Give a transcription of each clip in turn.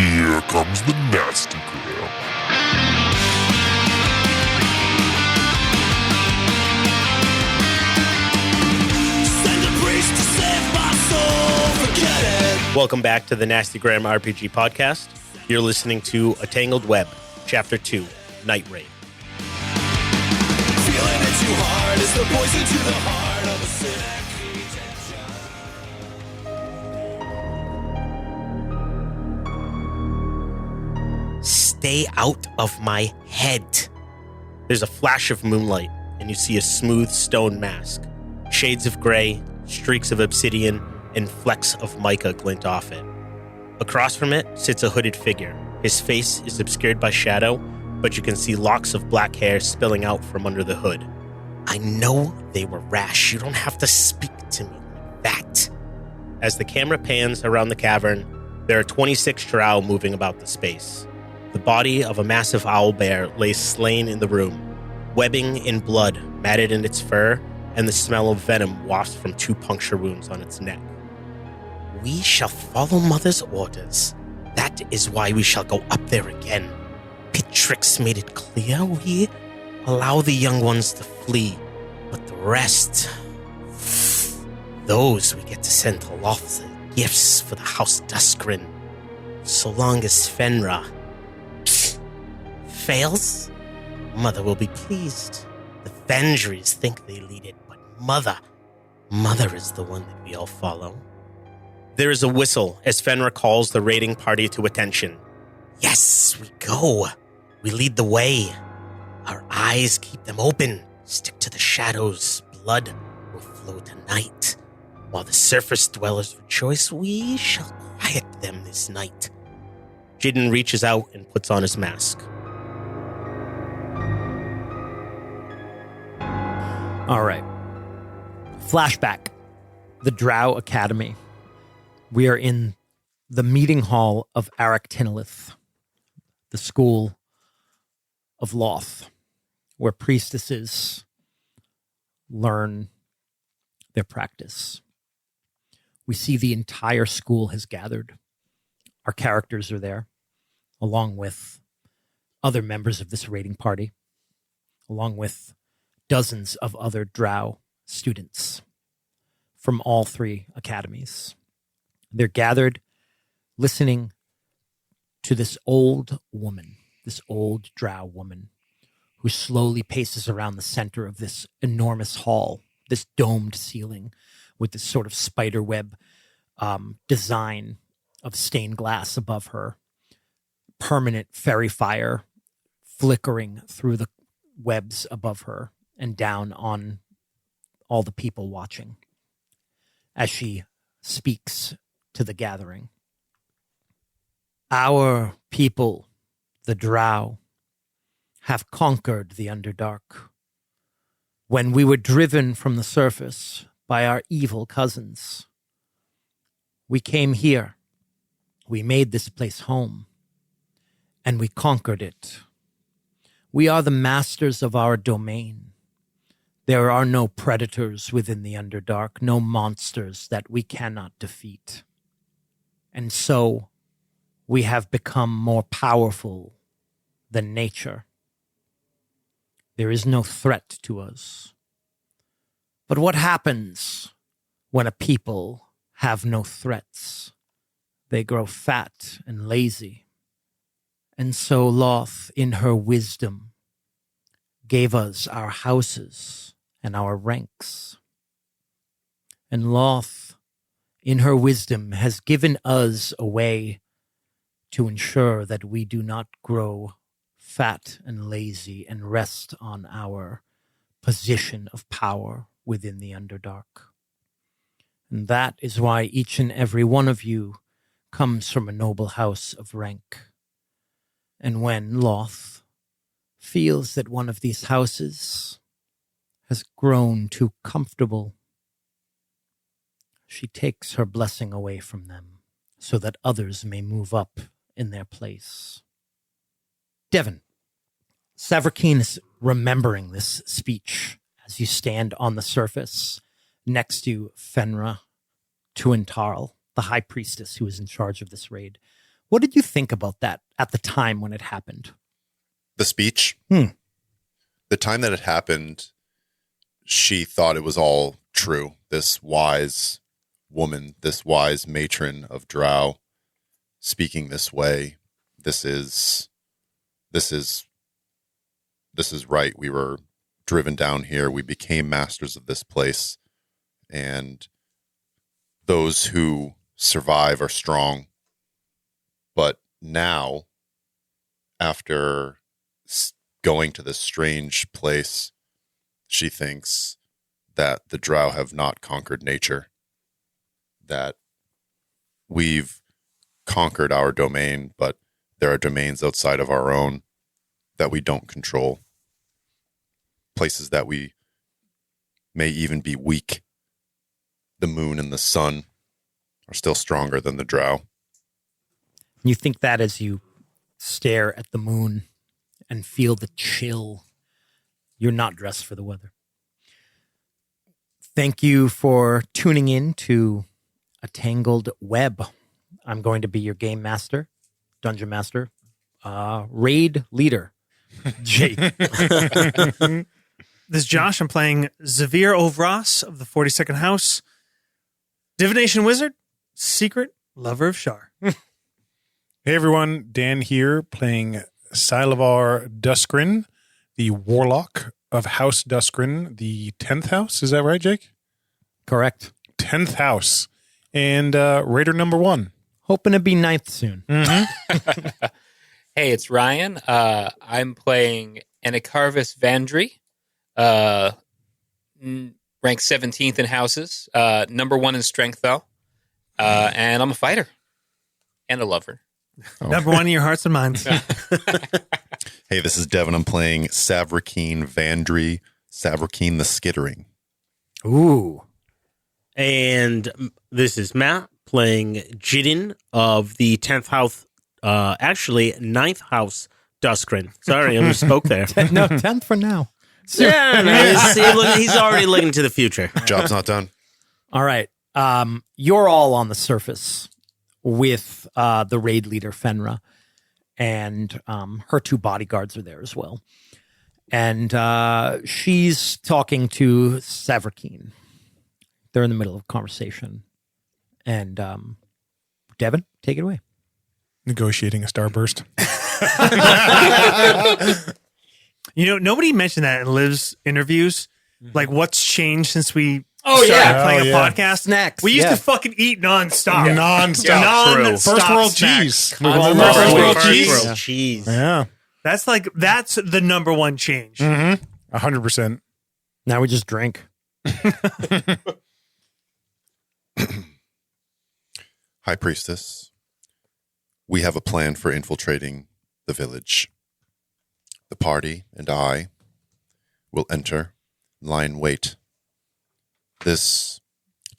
Here comes the nasty gram. Send a priest to save my soul, forget it. Welcome back to the Nasty Gram RPG podcast. You're listening to A Tangled Web, Chapter 2, Night Raid. Feeling it too hard is the poison to the heart of a cynic. Stay out of my head. There's a flash of moonlight, and you see a smooth stone mask. Shades of gray, streaks of obsidian, and flecks of mica glint off it. Across from it sits a hooded figure. His face is obscured by shadow, but you can see locks of black hair spilling out from under the hood. I know they were rash. You don't have to speak to me like that. As the camera pans around the cavern, there are 26 drow moving about the space. The body of a massive owl bear lays slain in the room. Webbing in blood matted in its fur, and the smell of venom wafts from 2 puncture wounds on its neck. We shall follow Mother's orders. That is why we shall go up there again. Pitrix made it clear we allow the young ones to flee, but the rest, those we get to send to Loth's gifts for the House Duskryn. So long as Fenra fails, Mother will be pleased. The Vandrees think they lead it, but Mother is the one that we all follow. There is a whistle as Fenra calls the raiding party to attention. Yes, we go. We lead the way. Our eyes keep them open. Stick to the shadows. Blood will flow tonight. While the surface dwellers rejoice, we shall quiet them this night. Jidden reaches out and puts on his mask. All right. Flashback. The Drow Academy. We are in the meeting hall of Aractinolith, the school of Loth, where priestesses learn their practice. We see the entire school has gathered. Our characters are there, along with other members of this raiding party, along with dozens of other drow students from all 3 academies. They're gathered listening to this old woman, this old drow woman, who slowly paces around the center of this enormous hall, this domed ceiling with this sort of spider web design of stained glass above her, permanent fairy fire flickering through the webs above her and down on all the people watching as she speaks to the gathering. Our people, the drow, have conquered the Underdark. When we were driven from the surface by our evil cousins, we came here. We made this place home, and we conquered it. We are the masters of our domain. There are no predators within the Underdark, no monsters that we cannot defeat. And so, we have become more powerful than nature. There is no threat to us. But what happens when a people have no threats? They grow fat and lazy. And so Loth, in her wisdom, gave us our houses and our ranks. And Loth, in her wisdom, has given us a way to ensure that we do not grow fat and lazy and rest on our position of power within the Underdark. And that is why each and every one of you comes from a noble house of rank. And when Loth feels that one of these houses has grown too comfortable, she takes her blessing away from them so that others may move up in their place. Devin, Savrikeen is remembering this speech as you stand on the surface next to Fenra Tuantarl, the high priestess who is in charge of this raid. What did you think about that at the time when it happened? The speech? Hmm. The time that it happened, she thought it was all true. This wise woman, this wise matron of drow speaking this way. This is right. We were driven down here. We became masters of this place. And those who survive are strong. But now, after going to this strange place, she thinks that the drow have not conquered nature, that we've conquered our domain, but there are domains outside of our own that we don't control, places that we may even be weak. The moon and the sun are still stronger than the drow. You think that as you stare at the moon and feel the chill, you're not dressed for the weather. Thank you for tuning in to A Tangled Web. I'm going to be your game master, dungeon master, raid leader, Jake. This is Josh. I'm playing Xavier Ovras of the 42nd House, divination wizard, secret lover of Shar. Hey everyone, Dan here playing Silavar Duskryn, the warlock of House Duskryn, the 10th house. Is that right, Jake? Correct. 10th house. And Raider number 1. Hoping to be ninth soon. Mm-hmm. Hey, it's Ryan. I'm playing Anacarvis Vandree, ranked 17th in houses, number 1 in strength, though. And I'm a fighter and a lover. Oh. Number 1 in your hearts and minds. Hey, this is Devin. I'm playing Savrakeen Vandree, Savrakeen the Skittering. Ooh. And this is Matt playing Jidin of the 10th house, actually 9th house Duskryn. Sorry, I misspoke there. No, 10th for now. Yeah, no, he's already looking to the future. Job's not done. All right. You're all on the surface with the raid leader, Fenra, and her 2 bodyguards are there as well. And she's talking to Savrakeen. They're in the middle of a conversation. And Devin, take it away. Negotiating a starburst. You know, nobody mentioned that in Liv's interviews. Like, what's changed since we Oh, started yeah. playing Oh, a yeah. podcast? Snacks, We used yeah. to fucking eat nonstop. Non-stop. Non-stop First world snacks. cheese. Constant First first world world cheese. Bro, cheese. Yeah. That's the number 1 change. Mm-hmm. 100%. Now we just drink. High Priestess, we have a plan for infiltrating the village. The party and I will enter, lie in wait. This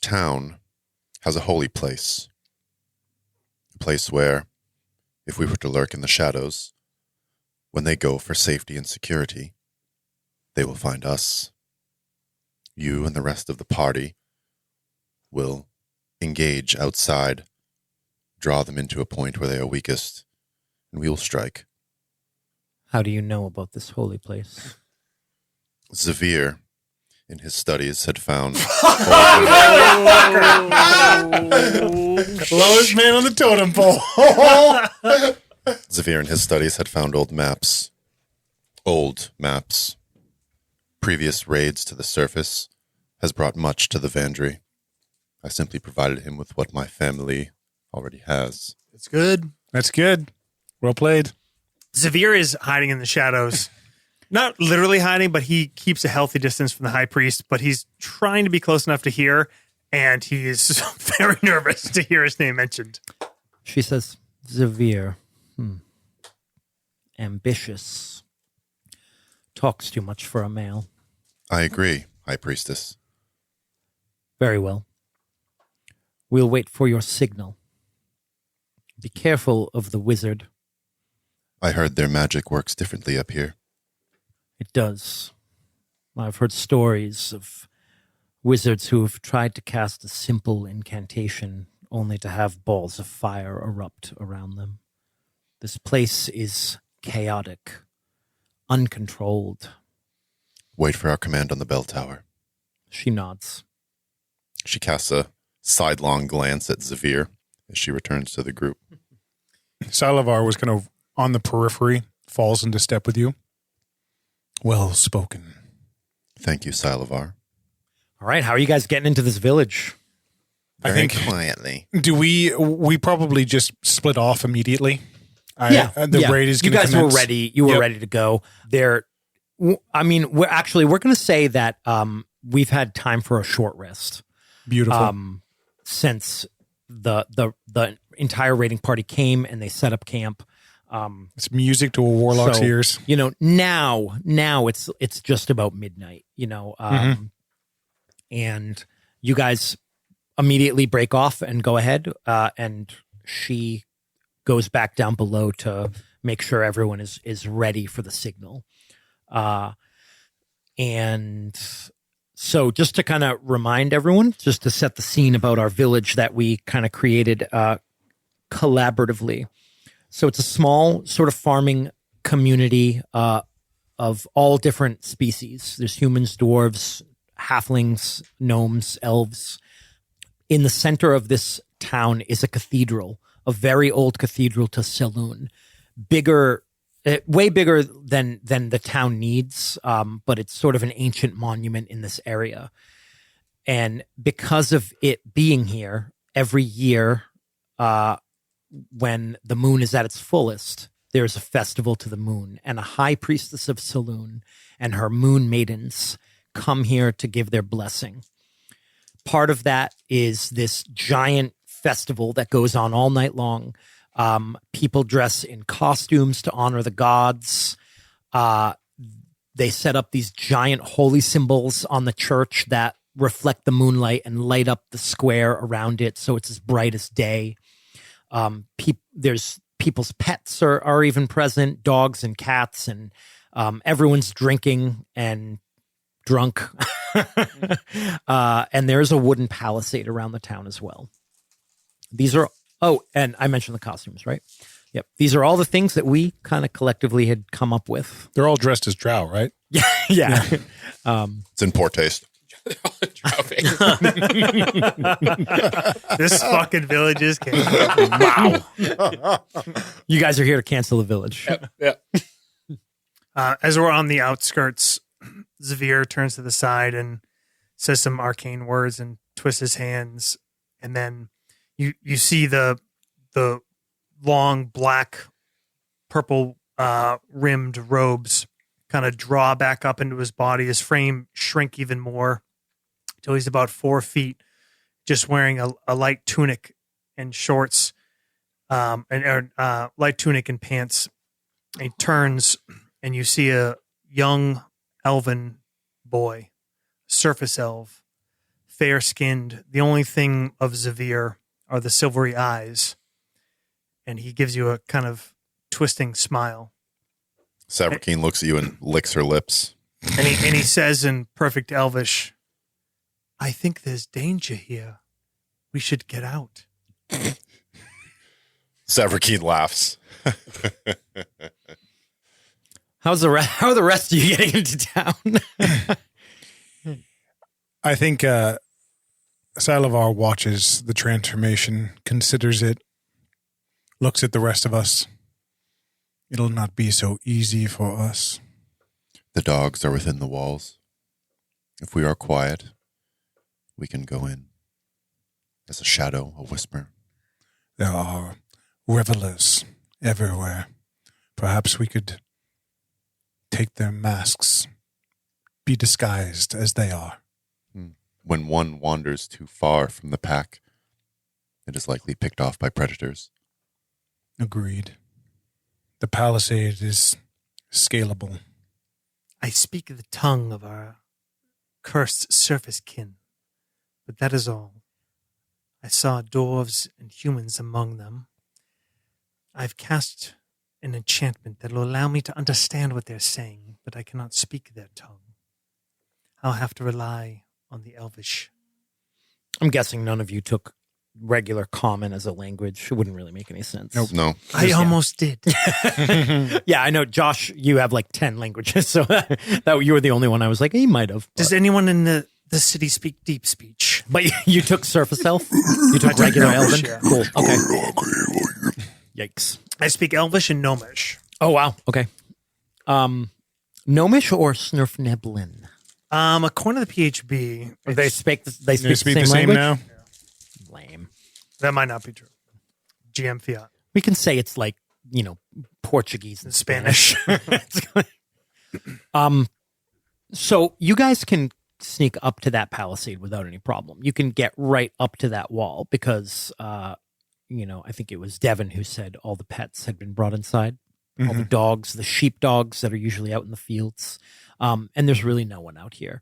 town has a holy place. A place where, if we were to lurk in the shadows, when they go for safety and security, they will find us. You and the rest of the party will engage outside, draw them into a point where they are weakest, and we will strike. How do you know about this holy place? Xavier, in his studies, had found Lowest man on the totem pole. Xavier, in his studies, had found old maps. Previous raids to the surface has brought much to the Vandree. I simply provided him with what my family already has. It's good. That's good. Well played. Xavier is hiding in the shadows. Not literally hiding, but he keeps a healthy distance from the high priest, but he's trying to be close enough to hear, and he is very nervous to hear his name mentioned. She says, Xavier. Ambitious. Talks too much for a male. I agree, High Priestess. Very well. We'll wait for your signal. Be careful of the wizard. I heard their magic works differently up here. It does. I've heard stories of wizards who have tried to cast a simple incantation only to have balls of fire erupt around them. This place is chaotic, uncontrolled. Wait for our command on the bell tower. She nods. She casts a sidelong glance at Zavir as she returns to the group. Salavar was kind of on the periphery, falls into step with you. Well spoken. Thank you, Salavar. All right, how are you guys getting into this village? I think quietly. Do we probably just split off immediately? The raid is you going to guys commence. were ready. You were ready to go. We're going to say that we've had time for a short rest. Beautiful. Since the entire raiding party came and they set up camp. It's music to a warlock's ears. Now it's just about midnight. And you guys immediately break off and go ahead. And she goes back down below to make sure everyone is ready for the signal. And so just to kind of remind everyone, just to set the scene about our village that we kind of created collaboratively. So it's a small sort of farming community of all different species. There's humans, dwarves, halflings, gnomes, elves. In the center of this town is a cathedral, a very old cathedral to Selune. Way bigger than the town needs, but it's sort of an ancient monument in this area. And because of it being here, every year when the moon is at its fullest, there's a festival to the moon, and a high priestess of Selune and her moon maidens come here to give their blessing. Part of that is this giant festival that goes on all night long. People dress in costumes to honor the gods. They set up these giant holy symbols on the church that reflect the moonlight and light up the square around it so it's as bright as day. There's people's pets are even present, dogs and cats, and everyone's drinking and drunk. And there's a wooden palisade around the town as well. And I mentioned the costumes, right? Yep. These are all the things that we kind of collectively had come up with. They're all dressed as drow, right? Yeah. It's in poor taste. This fucking village is chaos. Wow. You guys are here to cancel the village. Yeah. As we're on the outskirts, Zavir turns to the side and says some arcane words and twists his hands, and then you see the long black purple rimmed robes kind of draw back up into his body. His frame shrink even more till he's about 4 feet, just wearing a light tunic and shorts, light tunic and pants. And he turns, and you see a young elven boy, surface elf, fair skinned. The only thing of Zavir are the silvery eyes, and he gives you a kind of twisting smile. Savrakeen looks at you and licks her lips. And he says in perfect Elvish, "I think there's danger here. We should get out." Savrakeen laughs. How are the rest of you getting into town? I think Salavar watches the transformation, considers it, looks at the rest of us. It'll not be so easy for us. The dogs are within the walls. If we are quiet, we can go in. As a shadow, a whisper. There are revelers everywhere. Perhaps we could take their masks, be disguised as they are. When one wanders too far from the pack, it is likely picked off by predators. Agreed. The palisade is scalable. I speak the tongue of our cursed surface kin, but that is all. I saw dwarves and humans among them. I've cast an enchantment that will allow me to understand what they're saying, but I cannot speak their tongue. I'll have to rely on the Elvish. I'm guessing none of you took regular common as a language. It wouldn't really make any sense. No. I almost did. Yeah, I know, Josh. You have like 10 languages, so that you were the only one. I was like, he might have. Does anyone in the city speak deep speech? But you took surface elf. You took regular Elvish, elven. yeah. Cool. Okay. Yikes. I speak Elvish and Gnomish. Oh wow. Okay. Gnomish or Snurfneblin? According to the PHB, They speak. They They speak, speak the same language? now. Lame. that might not be true. GM Fiat. We can say it's like Portuguese and Spanish. So you guys can sneak up to that palisade without any problem. You can get right up to that wall because, I think it was Devin who said all the pets had been brought inside. All the dogs, the sheep dogs that are usually out in the fields. And there's really no one out here.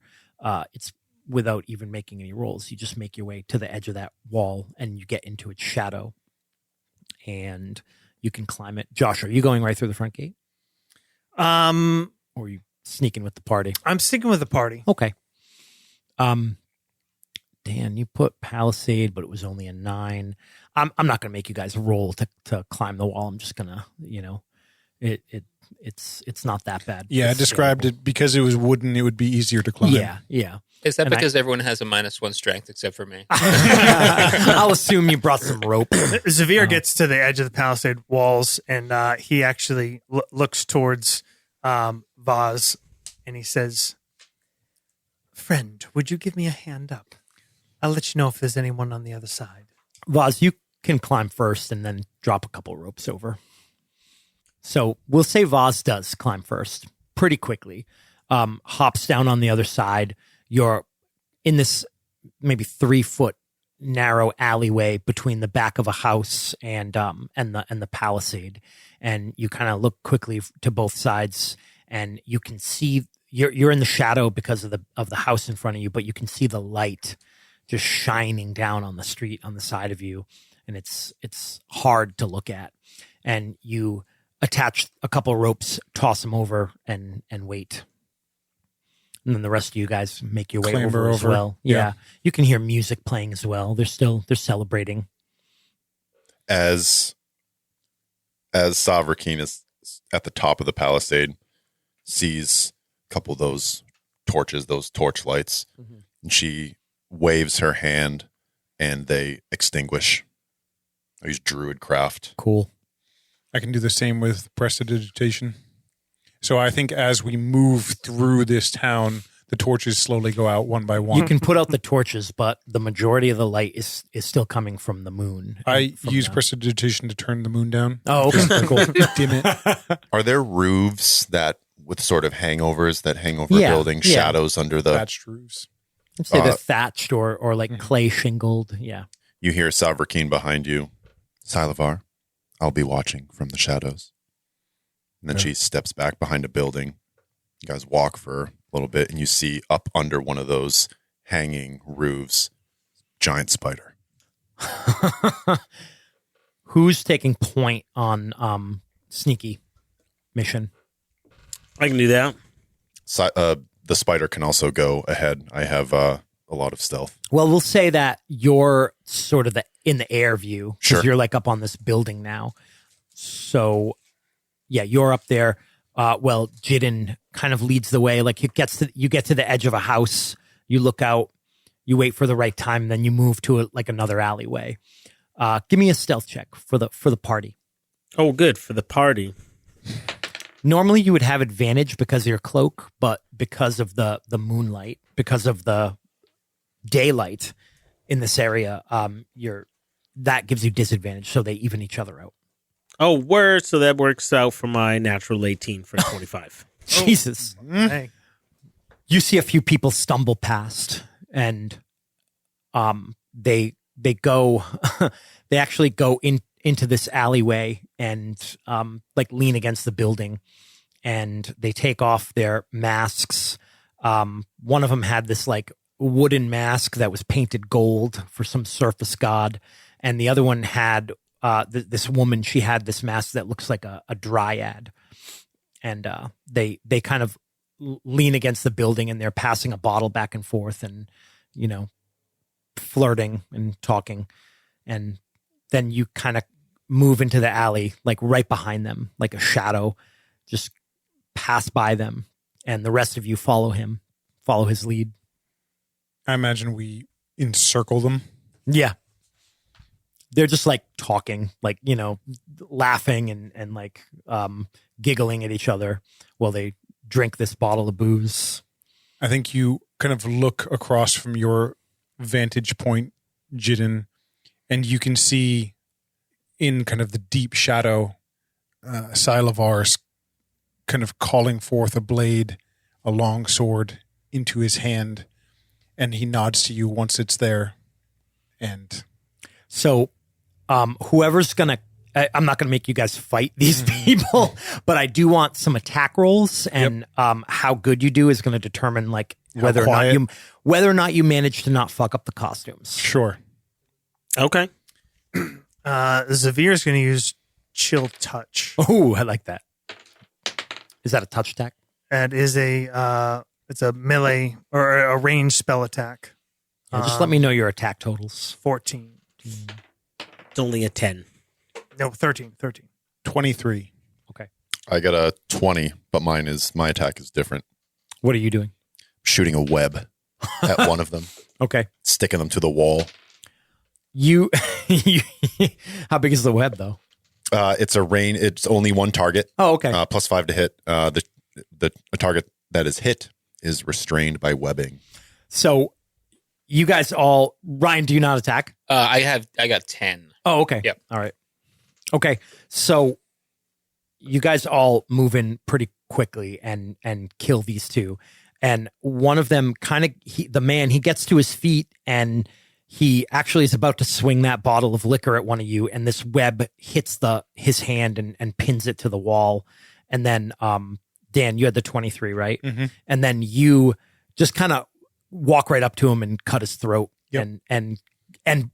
It's without even making any rolls. You just make your way to the edge of that wall and you get into its shadow and you can climb it. Josh, are you going right through the front gate? Or are you sneaking with the party? I'm sticking with the party. Okay. Dan, you put Palisade, but it was only a 9. I'm not going to make you guys roll to climb the wall. I'm just going to, it's not that bad. Yeah, I It's described it because it was wooden. It would be easier to climb. Yeah. Is that And because everyone has a -1 strength except for me? I'll assume you brought some rope. Zavir gets to the edge of the palisade walls, and he actually looks towards Vaz, and he says, "Friend, would you give me a hand up? I'll let you know if there's anyone on the other side." Vaz, you can climb first and then drop a couple ropes over. So we'll say Vaz does climb first pretty quickly, hops down on the other side. You're in this maybe 3-foot narrow alleyway between the back of a house and the palisade. And you kind of look quickly to both sides and you can see you're in the shadow because of the house in front of you, but you can see the light just shining down on the street on the side of you. And it's hard to look at. And you attach a couple ropes, toss them over and wait. And then the rest of you guys make your way Clamber over as over. well. Yeah. You can hear music playing as well. They're celebrating. As Savrakeen is at the top of the palisade, sees a couple of those torches, those torch lights, and she waves her hand and they extinguish. I use druid craft. Cool. I can do the same with prestidigitation. So I think as we move through this town, the torches slowly go out one by one. You can put out the torches, but the majority of the light is still coming from the moon. I From use the- prestidigitation to turn the moon down. Oh, okay. Cool. Dim it. Are there roofs that with sort of hangovers that hang over Yeah, a building, yeah. shadows under the... Thatched roofs. I'd say they're thatched or like clay shingled. Yeah. You hear Savrakeen behind you. Silavar, I'll be watching from the shadows. And then she steps back behind a building. You guys walk for a little bit and you see up under one of those hanging roofs, giant spider. Who's taking point on sneaky mission? I can do that. The spider can also go ahead. I have a lot of stealth. Well, we'll say that you're sort of in the air view because Sure. you're like up on this building now. So, yeah, you're up there. Well, Jidden kind of leads the way. Like you get to the edge of a house. You look out. You wait for the right time. Then you move to another alleyway. Give me a stealth check for the party. Oh, good for the party. Normally, you would have advantage because of your cloak, but because of the moonlight, because of the daylight in this area, that gives you disadvantage. So they even each other out. Oh, word. So that works out for my natural 18 for 25. Jesus. Hey. You see a few people stumble past and they go they actually go into this alleyway and lean against the building and they take off their masks. One of them had this like wooden mask that was painted gold for some surface god, and the other one had this woman. She had this mask that looks like a dryad, and they kind of lean against the building and they're passing a bottle back and forth and flirting and talking. and then you kind of move into the alley, like right behind them, like a shadow, just pass by them, and the rest of you follow his lead. I imagine we encircle them. Yeah. They're just like talking, like, laughing and like giggling at each other while they drink this bottle of booze. I think you kind of look across from your vantage point, Jidden, and you can see in kind of the deep shadow, Silavar's kind of calling forth a blade, a long sword into his hand, and he nods to you once it's there. And so whoever's going to, I'm not going to make you guys fight these people, but I do want some attack rolls, and how good you do is going to determine like whether or not you manage to not fuck up the costumes. Sure. Okay. Zavir's going to use Chill Touch. Oh, I like that. Is that a touch attack? That is it's a melee or a ranged spell attack. Yeah, just let me know your attack totals. 14. It's only a 10. No, 13. 23. Okay. I got a 20, but my attack is different. What are you doing? Shooting a web at one of them, Okay. sticking them to the wall. How big is the web though? It's only one target. Oh, okay. +5 to hit. The target that is hit is restrained by webbing. So you guys all, Ryan, do you not attack? I got 10. Oh, okay. Yep. All right. Okay. So you guys all move in pretty quickly and kill these two. And one of them he gets to his feet and he actually is about to swing that bottle of liquor at one of you. And this web hits his hand and pins it to the wall. And then, Dan, you had the 23, right? Mm-hmm. And then you just kind of walk right up to him and cut his throat and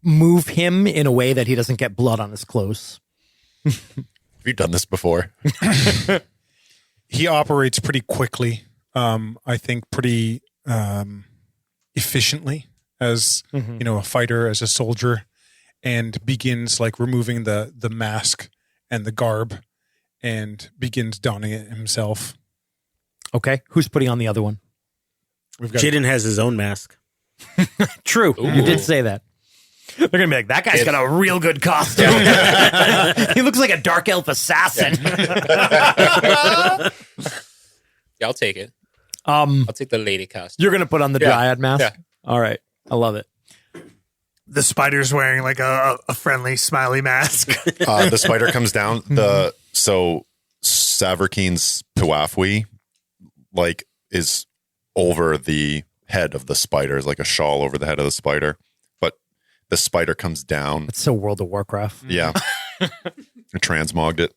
move him in a way that he doesn't get blood on his clothes. Have you done this before? He operates pretty quickly. I think pretty efficiently as a fighter, as a soldier, and begins like removing the mask and the garb and begins donning it himself. Okay. Who's putting on the other one? We've got Jaden has his own mask. True. Ooh. You did say that. They're going to be like, that guy's got a real good costume. He looks like a dark elf assassin. Yeah, I'll take it. I'll take the lady costume. You're going to put on the dryad mask? Yeah. All right. I love it. The spider's wearing like a friendly, smiley mask. The spider comes down. So Savarkeen's Puafwi is over the head of the spider, is like a shawl over the head of the spider. But the spider comes down. It's so World of Warcraft. Yeah. I transmogged it.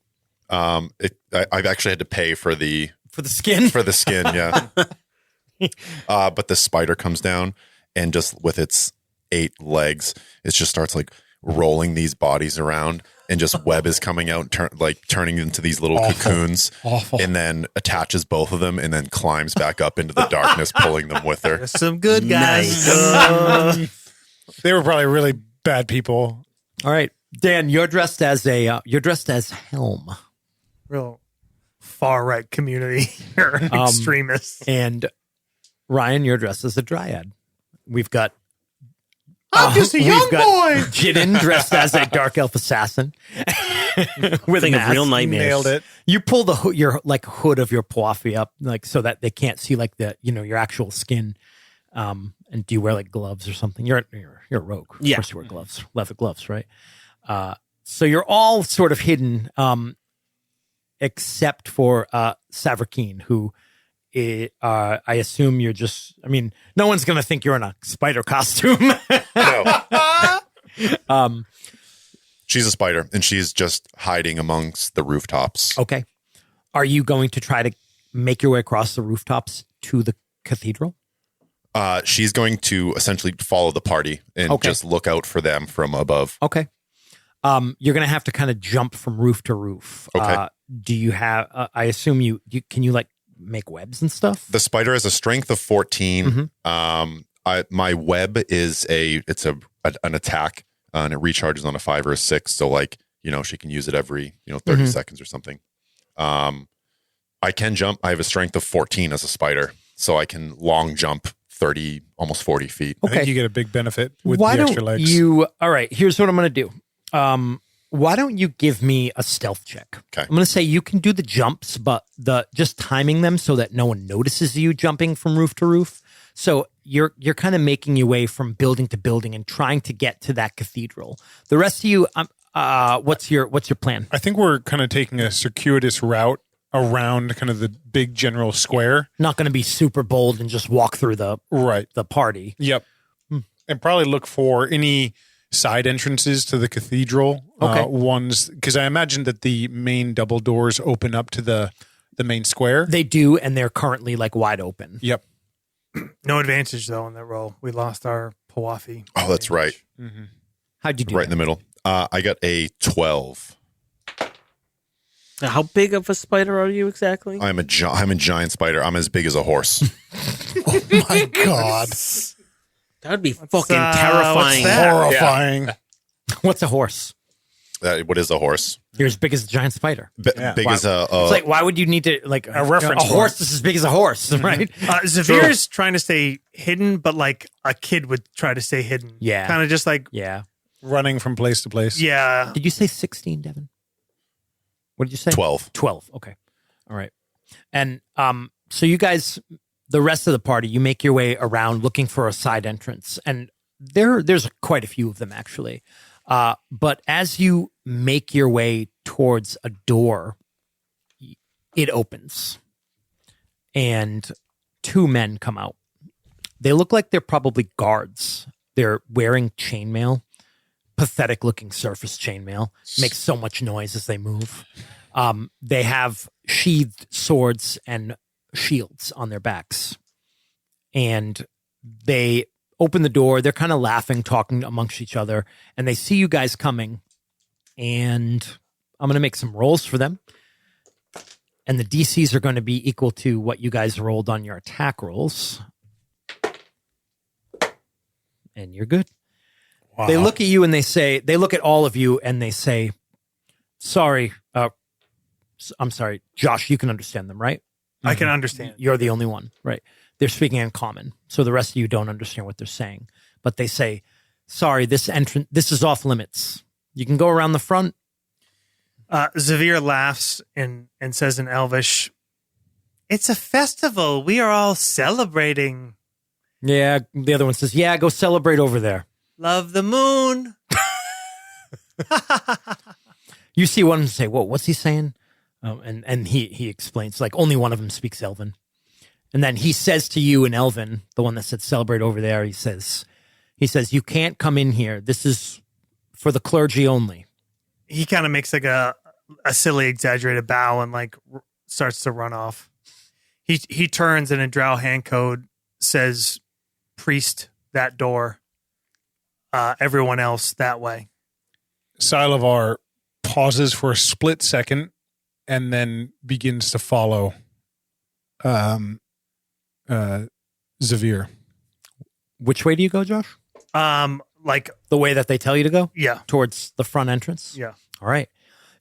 I've actually had to pay for the skin? For the skin, yeah. But the spider comes down and just with its 8 legs, it just starts like rolling these bodies around and just web is coming out, turning into these little cocoons. Awful. And then attaches both of them and then climbs back up into the darkness, pulling them with her. There's some good guys. They were probably really bad people. All right. Dan, you're dressed as Helm. Real far right community here, extremists. And Ryan, you're dressed as a dryad. We've got I'm just a young boy. Jidden dressed as a dark elf assassin. With Thing of mask. real nightmares. Nailed it. You pull your hood of your puafi up, like so that they can't see like your actual skin. And do you wear like gloves or something? You're a rogue. Yeah. Of course you wear gloves, leather gloves, right? So you're all sort of hidden, except for Savarkeen, who I assume you're just. I mean, no one's gonna think you're in a spider costume. No. She's a spider, and she's just hiding amongst the rooftops. Okay. Are you going to try to make your way across the rooftops to the cathedral? She's going to essentially follow the party and just look out for them from above. Okay. You're going to have to kind of jump from roof to roof. Okay. Do you have, I assume you can you like make webs and stuff? The spider has a strength of 14. Mm-hmm. My web is an attack. and it recharges on a 5 or a 6. So like, she can use it every, 30 seconds or something. I can jump. I have a strength of 14 as a spider, so I can long jump 30, almost 40 feet. I think you get a big benefit with Why the extra don't legs. all right, here's what I'm going to do. Why don't you give me a stealth check? Okay. I'm going to say you can do the jumps, but just timing them so that no one notices you jumping from roof to roof. So you're kind of making your way from building to building and trying to get to that cathedral. The rest of you, what's your plan? I think we're kind of taking a circuitous route around kind of the big general square. Not going to be super bold and just walk through the party. Yep. And probably look for any side entrances to the cathedral. Okay. Ones, because I imagine that the main double doors open up to the main square. They do, and they're currently like wide open. Yep. No advantage though in that roll. We lost our Pawafi. Oh, that's right. How'd you do? Right in the middle. I got a 12. Now, how big of a spider are you exactly? I'm a giant spider. I'm as big as a horse. My God. That would be fucking what's terrifying. that? Horrifying. What's a horse? What is a horse? You're as big as a giant spider. Big as a. It's like, why would you need to like A reference A horse that's as big as a horse, right? Zavir is trying to stay hidden, but like a kid would try to stay hidden. Yeah. Kind of just like, Yeah. Running from place to place. yeah. Did you say 16, Devin? What did you say? 12. 12. Okay. All right. And so you guys, the rest of the party, you make your way around looking for a side entrance, and there's quite a few of them actually. But as you make your way towards a door, it opens, and two men come out. They look like they're probably guards. They're wearing chainmail, pathetic looking surface chainmail. Makes so much noise as they move. They have sheathed swords and shields on their backs, and they open the door. They're kind of laughing, talking amongst each other, and they see you guys coming, and I'm going to make some rolls for them. And the DCs are going to be equal to what you guys rolled on your attack rolls. And you're good. Wow. They look at you and they look at all of you and they say, sorry, I'm sorry, Josh, you can understand them, right? I can understand. You're the only one, right? They're speaking in common, so the rest of you don't understand what they're saying. But they say, sorry, this is off limits. You can go around the front. Zavir laughs and says in Elvish, "It's a festival. We are all celebrating. Yeah, the other one says, yeah, go celebrate over there. Love the moon." You see one say, whoa, what's he saying? And he explains, like, only one of them speaks Elven. And then he says to you in Elven, the one that said celebrate over there, he says, you can't come in here. This is for the clergy only. He kind of makes like a silly, exaggerated bow and like starts to run off. He turns and in drow hand code says, "Priest, that door. Everyone else that way." Silavar pauses for a split second and then begins to follow Zavir. Which way do you go, Josh? Like, The way that they tell you to go? yeah, Towards the front entrance? yeah. All right.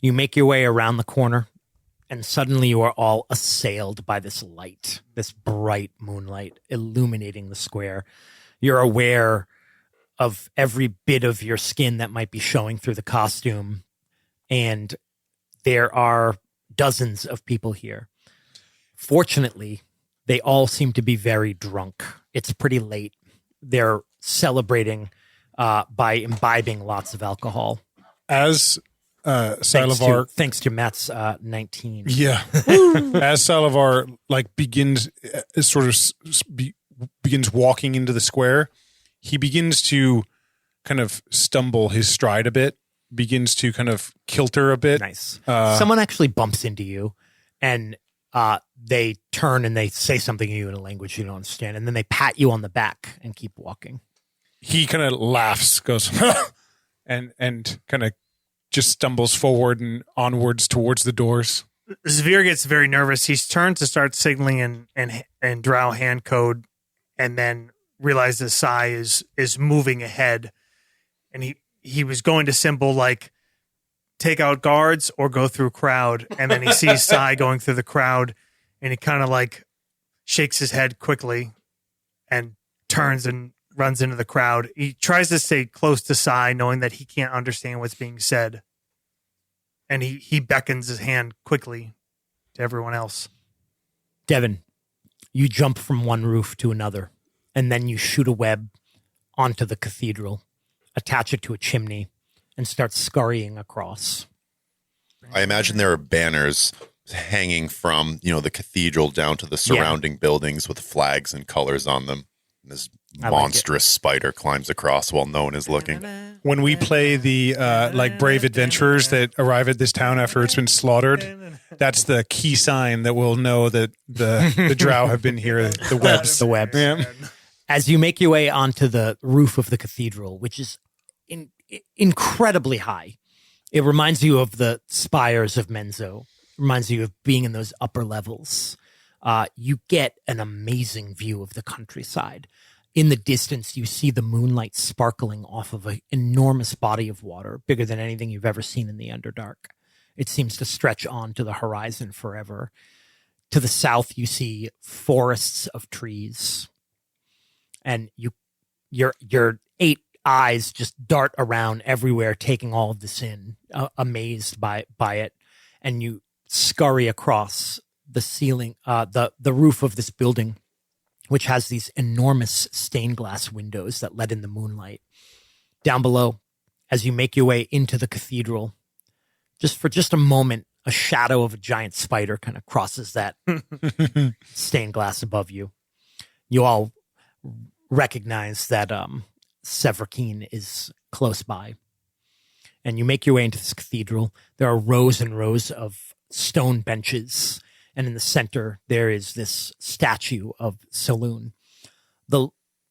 You make your way around the corner, and suddenly you are all assailed by this light, this bright moonlight illuminating the square. You're aware of every bit of your skin that might be showing through the costume, and there are dozens of people here. Fortunately, they all seem to be very drunk. It's pretty late. They're celebrating by imbibing lots of alcohol. As Silavar Thanks to Matt's 19. Yeah. As Silavar like begins begins walking into the square, he begins to kind of stumble his stride a bit, begins to kind of kilter a bit. Nice. Someone actually bumps into you, and they turn and they say something to you in a language you don't understand, and then they pat you on the back and keep walking. He kind of laughs, goes, and kind of just stumbles forward and onwards towards the doors. Zavir gets very nervous. He's turned to start signaling in drow hand code, and then realizes Sai is moving ahead, and he was going to symbol like take out guards or go through crowd. And then he sees Sai going through the crowd and he kind of like shakes his head quickly and turns and runs into the crowd. He tries to stay close to Sai, knowing that he can't understand what's being said. And he beckons his hand quickly to everyone else. Devin, you jump from one roof to another, and then you shoot a web onto the cathedral, attach it to a chimney, and start scurrying across. I imagine there are banners hanging from, the cathedral down to the surrounding buildings with flags and colors on them. And this monstrous spider climbs across while no one is looking. When we play the brave adventurers that arrive at this town after it's been slaughtered, that's the key sign that we'll know that the drow have been here. The webs. The webs. Yeah. As you make your way onto the roof of the cathedral, which is incredibly high, it reminds you of the spires of Menzo. It reminds you of being in those upper levels. You get an amazing view of the countryside. In the distance, you see the moonlight sparkling off of an enormous body of water, bigger than anything you've ever seen in the Underdark. It seems to stretch on to the horizon forever. To the south, you see forests of trees. And your 8 eyes just dart around everywhere, taking all of this in, amazed by it. And you scurry across the ceiling, the roof of this building, which has these enormous stained glass windows that let in the moonlight. Down below, as you make your way into the cathedral, just a moment, a shadow of a giant spider kind of crosses that stained glass above you. You all recognize that Severkeen is close by. And you make your way into this cathedral. There are rows and rows of stone benches, and in the center, there is this statue of Selune.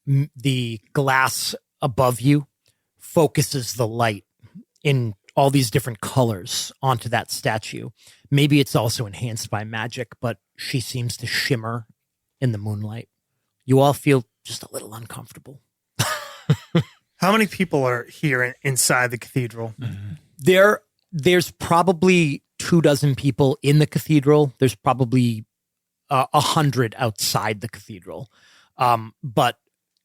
The glass above you focuses the light in all these different colors onto that statue. Maybe it's also enhanced by magic, but she seems to shimmer in the moonlight. You all feel just a little uncomfortable. How many people are here inside the cathedral? Mm-hmm. There's probably 24 people in the cathedral. There's probably 100 outside the cathedral. But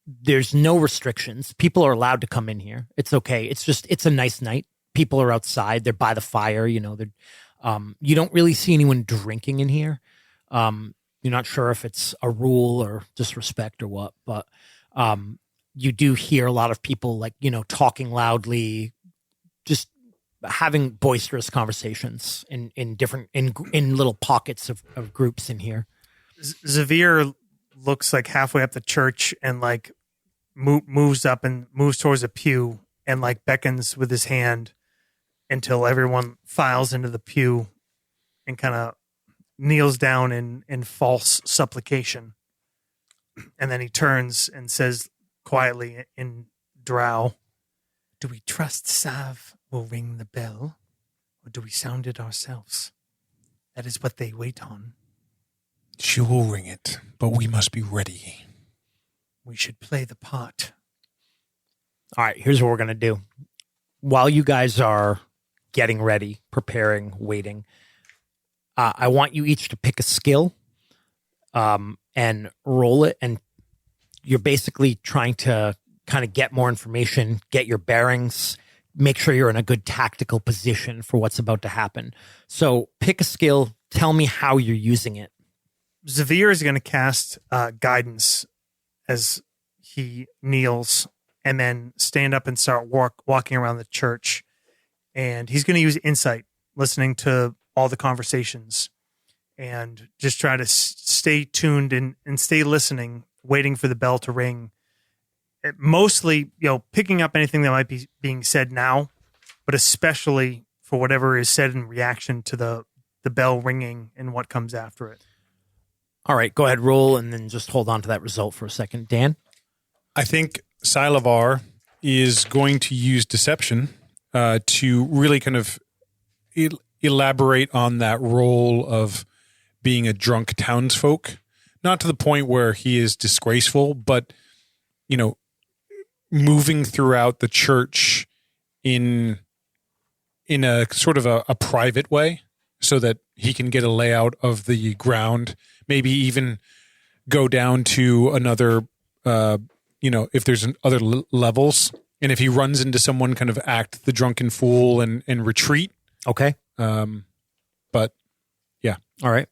there's no restrictions. People are allowed to come in here. It's okay. It's a nice night. People are outside. They're by the fire. You don't really see anyone drinking in here. You're not sure if it's a rule or disrespect or what, but you do hear a lot of people talking loudly, just having boisterous conversations in different little pockets of groups in here. Zavir looks like halfway up the church and moves up and moves towards a pew and beckons with his hand until everyone files into the pew and kind of kneels down in false supplication. And then he turns and says quietly in drow, "Do we trust Sav will ring the bell, or do we sound it ourselves? That is what they wait on. She will ring it, but we must be ready. We should play the part." All right, here's what we're going to do. While you guys are getting ready, preparing, waiting, I want you each to pick a skill and roll it. And you're basically trying to kind of get more information, get your bearings, make sure you're in a good tactical position for what's about to happen. So pick a skill. Tell me how you're using it. Zavir is going to cast guidance as he kneels and then stand up and start walking around the church. And he's going to use insight, listening to all the conversations and just try to stay tuned and stay listening, waiting for the bell to ring. Mostly, picking up anything that might be being said now, but especially for whatever is said in reaction to the bell ringing and what comes after it. All right, go ahead, roll, and then just hold on to that result for a second. Dan? I think Silavar is going to use deception to really kind of elaborate on that role of being a drunk townsfolk. Not to the point where he is disgraceful, but, moving throughout the church in a sort of a private way so that he can get a layout of the ground, maybe even go down to another, if there's other levels. And if he runs into someone, kind of act the drunken fool and retreat. Okay. But yeah. All right.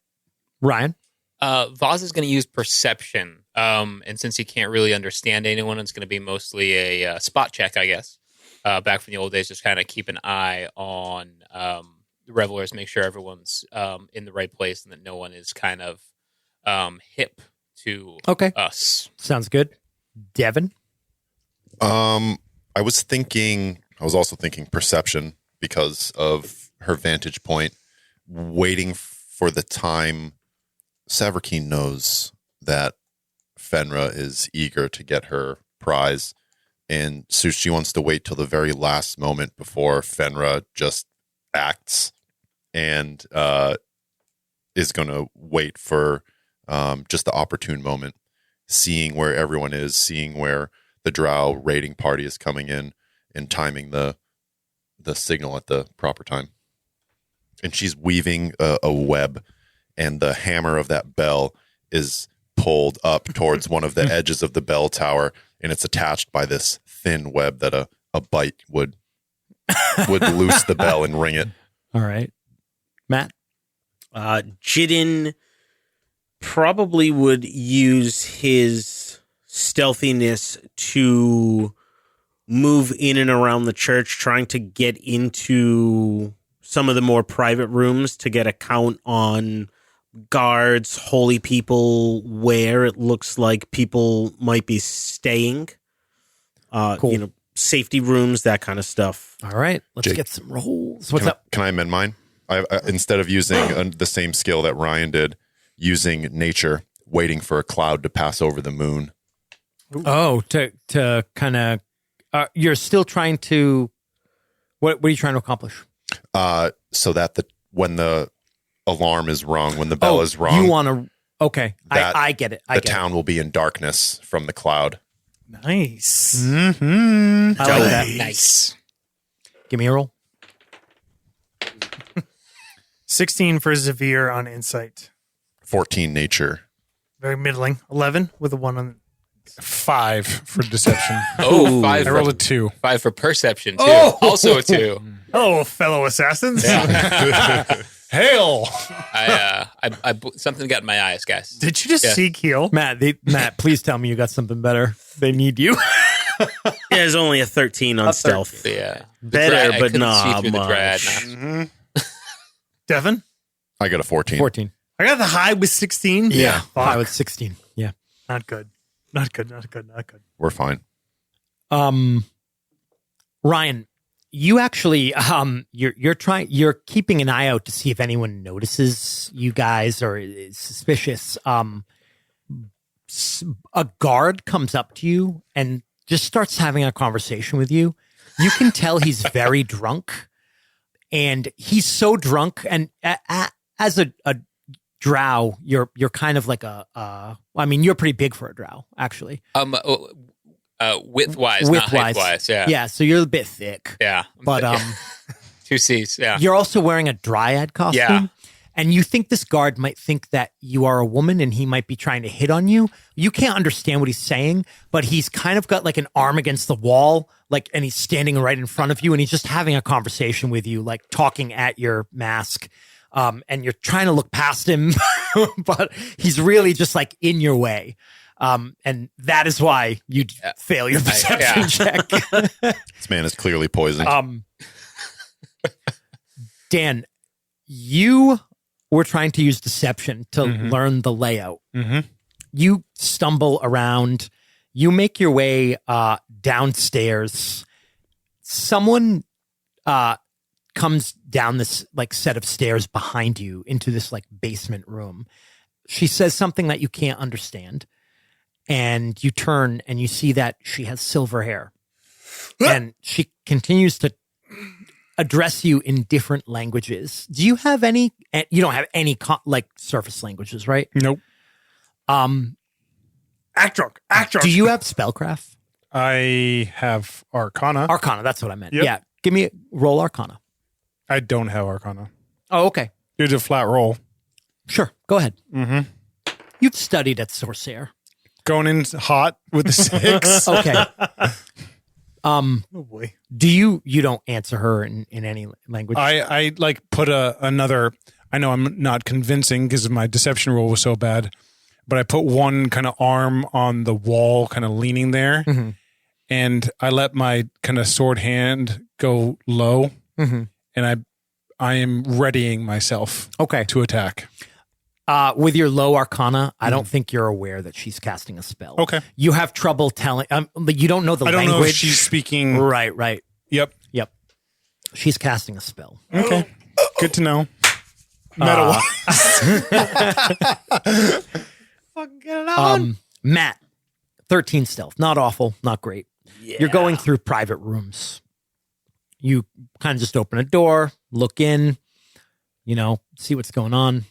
Ryan? Voz is going to use perception. And since he can't really understand anyone, it's going to be mostly a spot check, I guess. Back from the old days, just kind of keep an eye on the revelers, make sure everyone's in the right place and that no one is kind of hip to us. Sounds good. Devin? I was also thinking perception because of her vantage point, waiting for the time. Savarkeen knows that Fenra is eager to get her prize, and so she wants to wait till the very last moment before Fenra just acts, and is going to wait for just the opportune moment, seeing where everyone is, seeing where the drow raiding party is coming in, and timing the signal at the proper time. And she's weaving a web, and the hammer of that bell is pulled up towards one of the edges of the bell tower, and it's attached by this thin web that a bite would loose the bell and ring it. All right. Matt? Jidin probably would use his stealthiness to move in and around the church, trying to get into some of the more private rooms to get a count on guards, holy people, where it looks like people might be staying. Cool. Safety rooms, that kind of stuff. All right. Let's Jake, get some rolls. What's up? Can I amend mine? I instead of using the same skill that Ryan did, using nature, waiting for a cloud to pass over the moon. Oh, to kind of, you're still trying to, what are you trying to accomplish? So that when the alarm is rung, when the bell is rung, you want to, okay. I get it. The town will be in darkness from the cloud. Nice. Mm-hmm. I like that. Nice. Give me a roll. 16 for Zavir on insight. 14 nature. Very middling. 11 with a 1 on. 5 for deception. Oh, I 5 rolled a for, 2. 5 for perception, too. Oh! Also a 2. Hello, fellow assassins. Hail! Something got in my eyes, guys. Did you just seek heal? Matt, please tell me you got something better. They need you. There's only a 13 on stealth. Yeah. Better, I but couldn't not see through the much. dread, nah. Devin? I got a 14. 14. I got the high with 16. Yeah. Fuck. I was 16. Yeah. Not good. Not good. We're fine. Ryan, you actually you're keeping an eye out to see if anyone notices you guys or is suspicious. A guard comes up to you and just starts having a conversation with you. You can tell he's very drunk, and he's so drunk. And as a drow, you're kind of like you're pretty big for a drow, actually. Width-wise, not height-wise, yeah. Yeah, so you're a bit thick. Yeah. But 2 C's, yeah. you're also wearing a dryad costume. Yeah. And you think this guard might think that you are a woman and he might be trying to hit on you. You can't understand what he's saying, but he's kind of got like an arm against the wall, and he's standing right in front of you, and he's just having a conversation with you, like talking at your mask. And you're trying to look past him, but he's really just like in your way. And that is why you fail your perception check. This man is clearly poisoned. Dan, you were trying to use deception to learn the layout. Mm-hmm. You stumble around. You make your way downstairs. Someone comes down this set of stairs behind you into this basement room. She says something that you can't understand. And you turn and you see that she has silver hair. And she continues to address you in different languages. Do you have any? You don't have any surface languages, right? Nope. Act drunk. Do you have spellcraft? I have Arcana. Arcana, that's what I meant. Yep. Yeah. Give me roll Arcana. I don't have Arcana. Oh, okay. It's a flat roll. Sure. Go ahead. Mm-hmm. You've studied at Sorcerer. Going in hot with the 6. Okay. Oh boy. Do you don't answer her in any language? I like put another. I know I'm not convincing because my deception roll was so bad, but I put one kind of arm on the wall, kind of leaning there, and I let my kind of sword hand go low, and I am readying myself to attack. With your low Arcana, I don't think you're aware that she's casting a spell. Okay. You have trouble telling. You don't know the language. I don't know if she's speaking. Right. Yep. She's casting a spell. Okay. Good to know. Meta. Fucking get it on. Matt, 13 stealth. Not awful. Not great. Yeah. You're going through private rooms. You kind of just open a door, look in, see what's going on.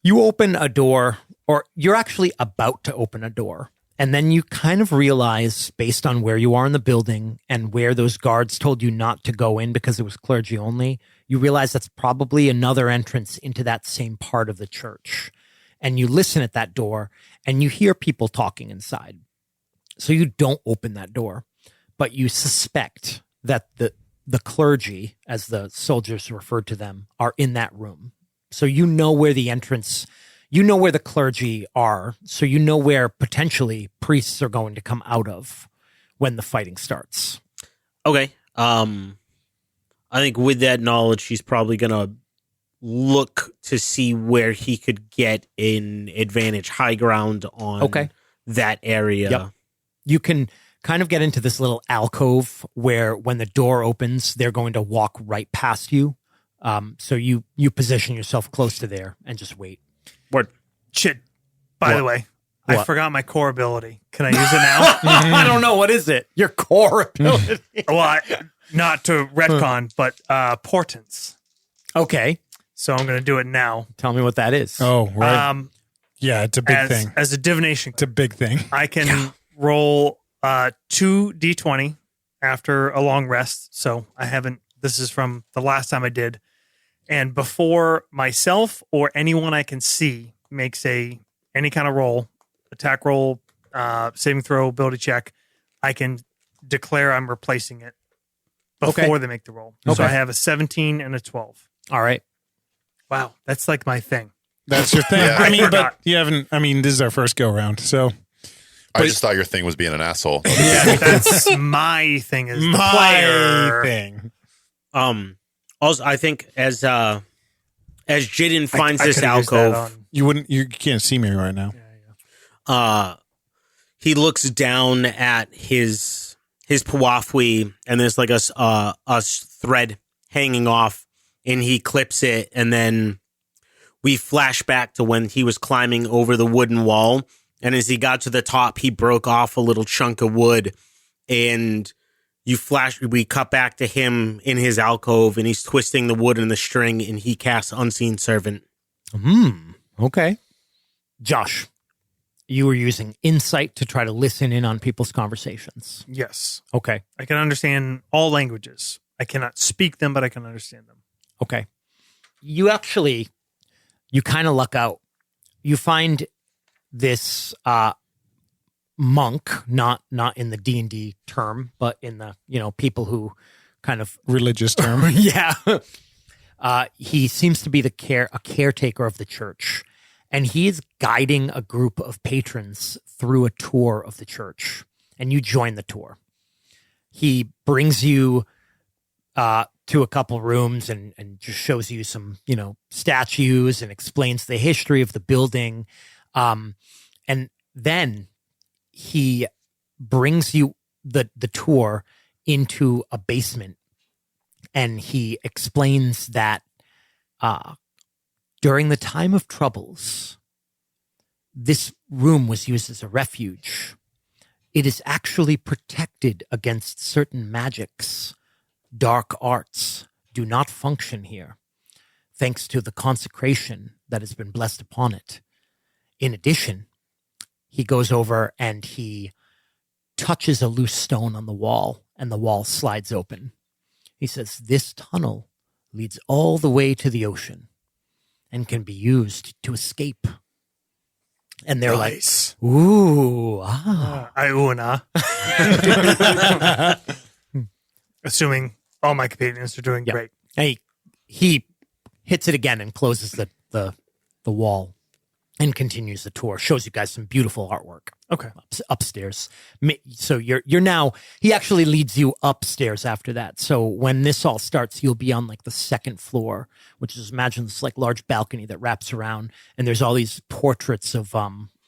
You open a door, or you're actually about to open a door. And then you kind of realize, based on where you are in the building and where those guards told you not to go in because it was clergy only, you realize that's probably another entrance into that same part of the church. And you listen at that door and you hear people talking inside. So you don't open that door, but you suspect that the clergy, as the soldiers referred to them, are in that room. So you know where the entrance, you know where the clergy are. So you know where potentially priests are going to come out of when the fighting starts. Okay. I think with that knowledge, he's probably going to look to see where he could get an advantage, high ground on that area. Yep. You can kind of get into this little alcove where when the door opens, they're going to walk right past you. So you position yourself close to there and just wait. Word. Shit. By the way, I What? forgot my core ability. Can I use it now? I don't know. What is it? Your core ability. Well, not to retcon, but portents. Okay. So I'm going to do it now. Tell me what that is. Oh, right. Yeah, it's a big thing. As a divination, It's a big thing. I can roll 2 d20 after a long rest. So I haven't. This is from the last time I did. And before myself or anyone I can see makes any kind of roll, attack roll, saving throw, ability check, I can declare I'm replacing it before they make the roll. So Okay. I have a 17 and a 12. All right. Wow, that's like my thing. That's your thing. Yeah. I mean, Forgot. but you haven't. I mean, this is our first go round. So I just thought your thing was being an asshole. Yeah, that's my thing as the player. thing. Also, I think as Jidden finds I this could've used that alcove, on- You can't see me right now. he looks down at his Pawafwi, and there's like a thread hanging off, and he clips it, and then we flash back to when he was climbing over the wooden wall, and as he got to the top, he broke off a little chunk of wood, and we cut back to him in his alcove, and he's twisting the wood and the string, and he casts Unseen Servant. Okay. Josh, you were using insight to try to listen in on people's conversations. Yes. Okay. I can understand all languages. I cannot speak them, but I can understand them. Okay. You kind of luck out. You find this monk, not in the D&D term, but in the, people who kind of Religious term. yeah. He seems to be a caretaker of the church, and he is guiding a group of patrons through a tour of the church, and you join the tour. He brings you to a couple rooms and just shows you some, statues and explains the history of the building. And then he brings you the tour into a basement, and he explains that during the time of troubles, this room was used as a refuge. It is actually protected against certain magics. Dark arts do not function here, thanks to the consecration that has been blessed upon it. In addition, he goes over and he touches a loose stone on the wall, and the wall slides open. He says, this tunnel leads all the way to the ocean and can be used to escape. And they're Nice. like, ooh, ah. I ooh and ah. Assuming all my companions are doing Yeah. great. And he hits it again and closes the wall and continues the tour. Shows you guys some beautiful artwork. Okay. Upstairs. So you're now, he actually leads you upstairs after that. So when this all starts, you'll be on like the second floor, which is, imagine this like large balcony that wraps around, and there's all these portraits of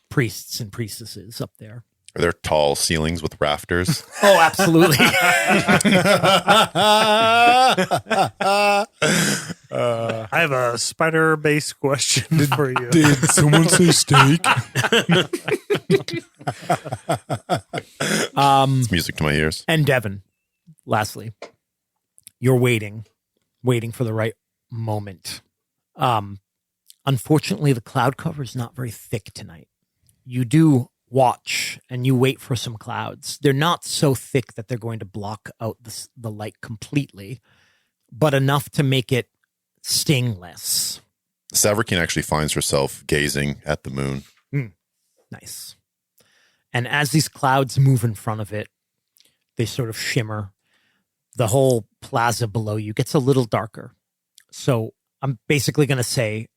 priests and priestesses up there. Are there tall ceilings with rafters? Oh, absolutely. I have a spider-based question for you. Did someone say steak? It's music to my ears. And Devin, lastly, you're waiting for the right moment. Unfortunately, the cloud cover is not very thick tonight. You do watch and you wait for some clouds. They're not so thick that they're going to block out the light completely, but enough to make it sting less. Savrikeen actually finds herself gazing at the moon. Nice. And as these clouds move in front of it, they sort of shimmer. The whole plaza below you gets a little darker. So I'm basically going to say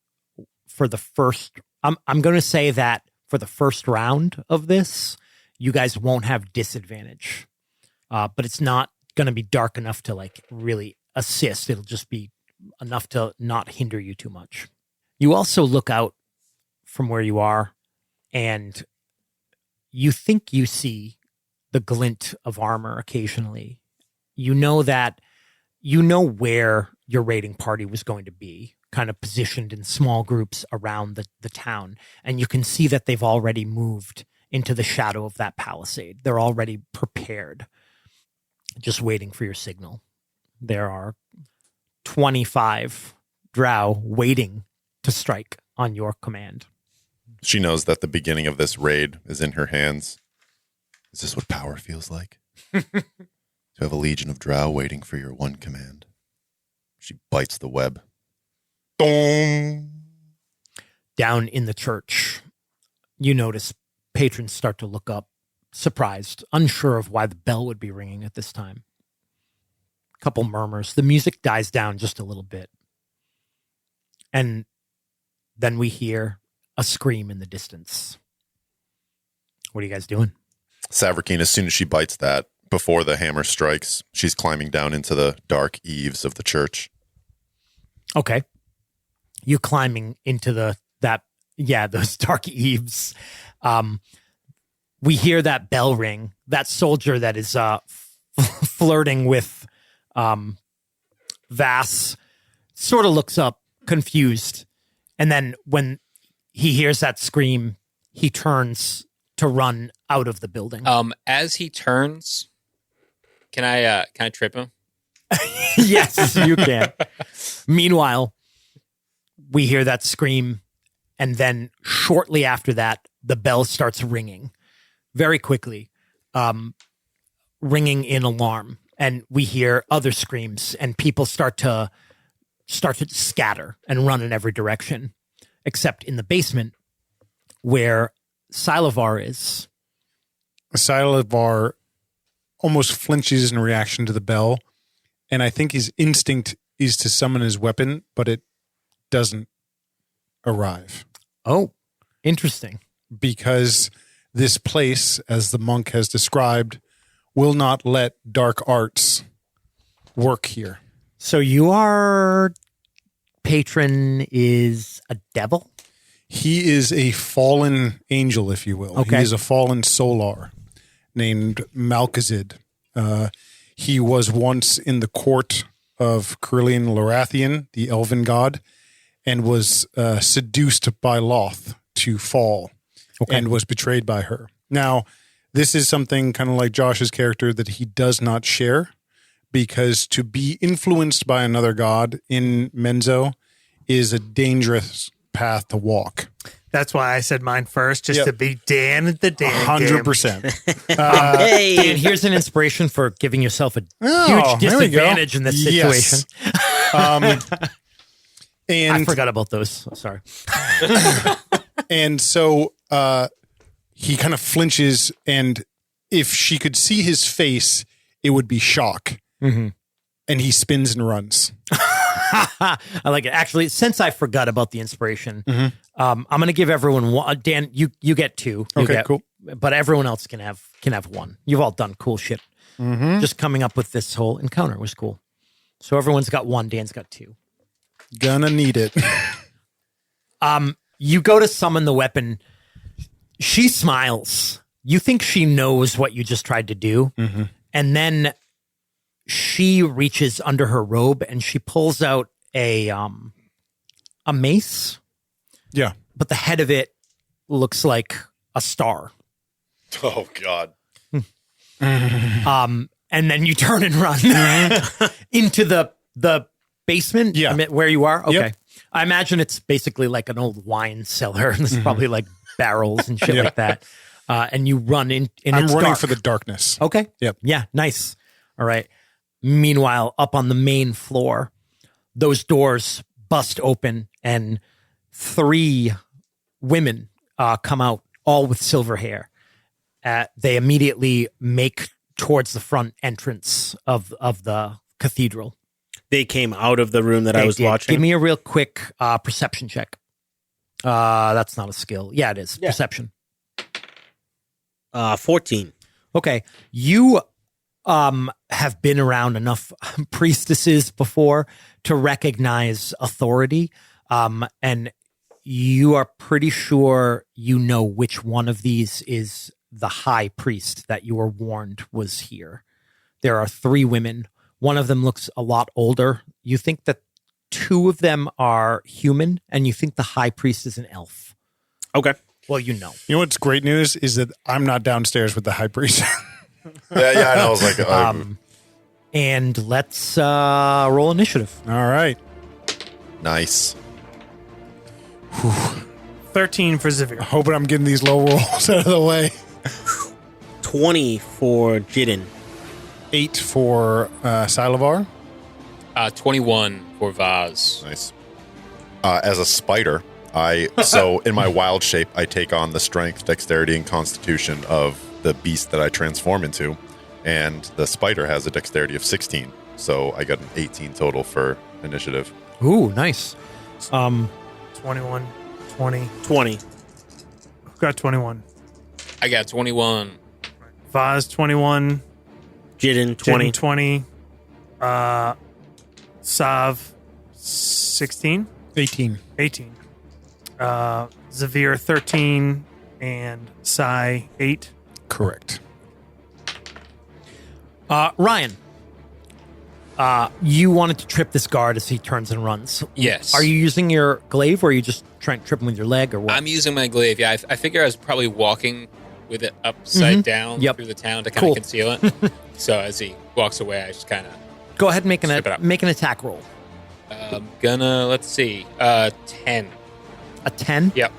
I'm going to say that for the first round of this, you guys won't have disadvantage. But it's not going to be dark enough to like really assist. It'll just be enough to not hinder you too much. You also look out from where you are, and you think you see the glint of armor occasionally. You know where your raiding party was going to be, kind of positioned in small groups around the town. And you can see that they've already moved into the shadow of that palisade. They're already prepared, just waiting for your signal. There are 25 drow waiting to strike on your command. She knows that the beginning of this raid is in her hands. Is this what power feels like? To have a legion of drow waiting for your one command. She bites the web. Dong! Down in the church, you notice patrons start to look up, surprised, unsure of why the bell would be ringing at this time. A couple murmurs. The music dies down just a little bit. And then we hear a scream in the distance. What are you guys doing? Savrikeen, as soon as she bites that, before the hammer strikes, she's climbing down into the dark eaves of the church. Okay. You climbing into those dark eaves. We hear that bell ring. That soldier that is flirting with Vass sort of looks up, confused. And then when he hears that scream, he turns to run out of the building. As he turns, can I trip him? Yes, you can. Meanwhile, we hear that scream, and then shortly after that, the bell starts ringing very quickly, ringing in alarm. And we hear other screams, and people start to scatter and run in every direction, except in the basement where Silavar is. Silavar almost flinches in reaction to the bell, and I think his instinct is to summon his weapon, but it doesn't arrive. Oh, interesting. Because this place, as the monk has described, will not let dark arts work here. So your patron is a devil? He is a fallen angel, if you will. Okay. He is a fallen solar named Malkazid. He was once in the court of Carillion Lorathian, the elven god, and was seduced by Loth to fall and was betrayed by her. Now, this is something kind of like Josh's character that he does not share, because to be influenced by another god in Menzo is a dangerous path to walk. That's why I said mine first, just to be Dan at the Dan 100%. Dan, here's an inspiration for giving yourself a huge there we go. disadvantage in this situation. Yes. And I forgot about those. Sorry. And so he kind of flinches, and if she could see his face, it would be shock. Mm-hmm. And he spins and runs. I like it. Actually, since I forgot about the inspiration, Mm-hmm. I'm going to give everyone one. Dan, you get two. Cool. But everyone else can have one. You've all done cool shit. Mm-hmm. Just coming up with this whole encounter was cool. So everyone's got one. Dan's got two. Gonna need it. You go to summon the weapon. She smiles. You think she knows what you just tried to do. Mm-hmm. And then she reaches under her robe and she pulls out a mace, Yeah. but the head of it looks like a star. Oh God. And then you turn and run into the basement. Yeah. I mean, where you are. Okay. Yep. I imagine it's basically like an old wine cellar. And there's probably like barrels and shit like that. And you run in. I'm it's running dark. for the darkness. Okay. Yep. Yeah. Nice. All right. Meanwhile, up on the main floor, those doors bust open and 3 women come out, all with silver hair. They immediately make towards the front entrance of the cathedral. They came out of the room that I was watching. Give me a real quick perception check. That's not a skill. Yeah, it is. Yeah. Perception. 14. Okay. You have been around enough priestesses before to recognize authority. And you are pretty sure you know which one of these is the high priest that you were warned was here. There are 3 women. One of them looks a lot older. You think that 2 of them are human, and you think the high priest is an elf. Okay. Well, you know. You know what's great news is that I'm not downstairs with the high priest. Yeah. I know. I was like, And let's roll initiative. All right. nice. 13 for Zavir. Hoping I'm getting these low rolls out of the way. 20 for Jidden. 8 for Salivar. 21 for Vaz. Nice. As a spider, so in my wild shape, I take on the strength, dexterity, and constitution of the beast that I transform into. And the spider has a dexterity of 16. So I got an 18 total for initiative. Ooh, nice. 21, 20. 20. Who got 21? I got 21. Vaz, 21. Jidden, 20. Jin, 20. Sav, 16. 18. 18. Zavir, 13. And Sai, 8. Correct. Ryan, you wanted to trip this guard as he turns and runs. Yes. Are you using your glaive, or are you just trying to trip him with your leg, or what? I'm using my glaive. Yeah, I figure I was probably walking with it upside down Yep. through the town to kind Cool. of conceal it. So as he walks away, I just kind of Go ahead and make Strip it up. an attack roll. let's see, 10. A 10? Yep.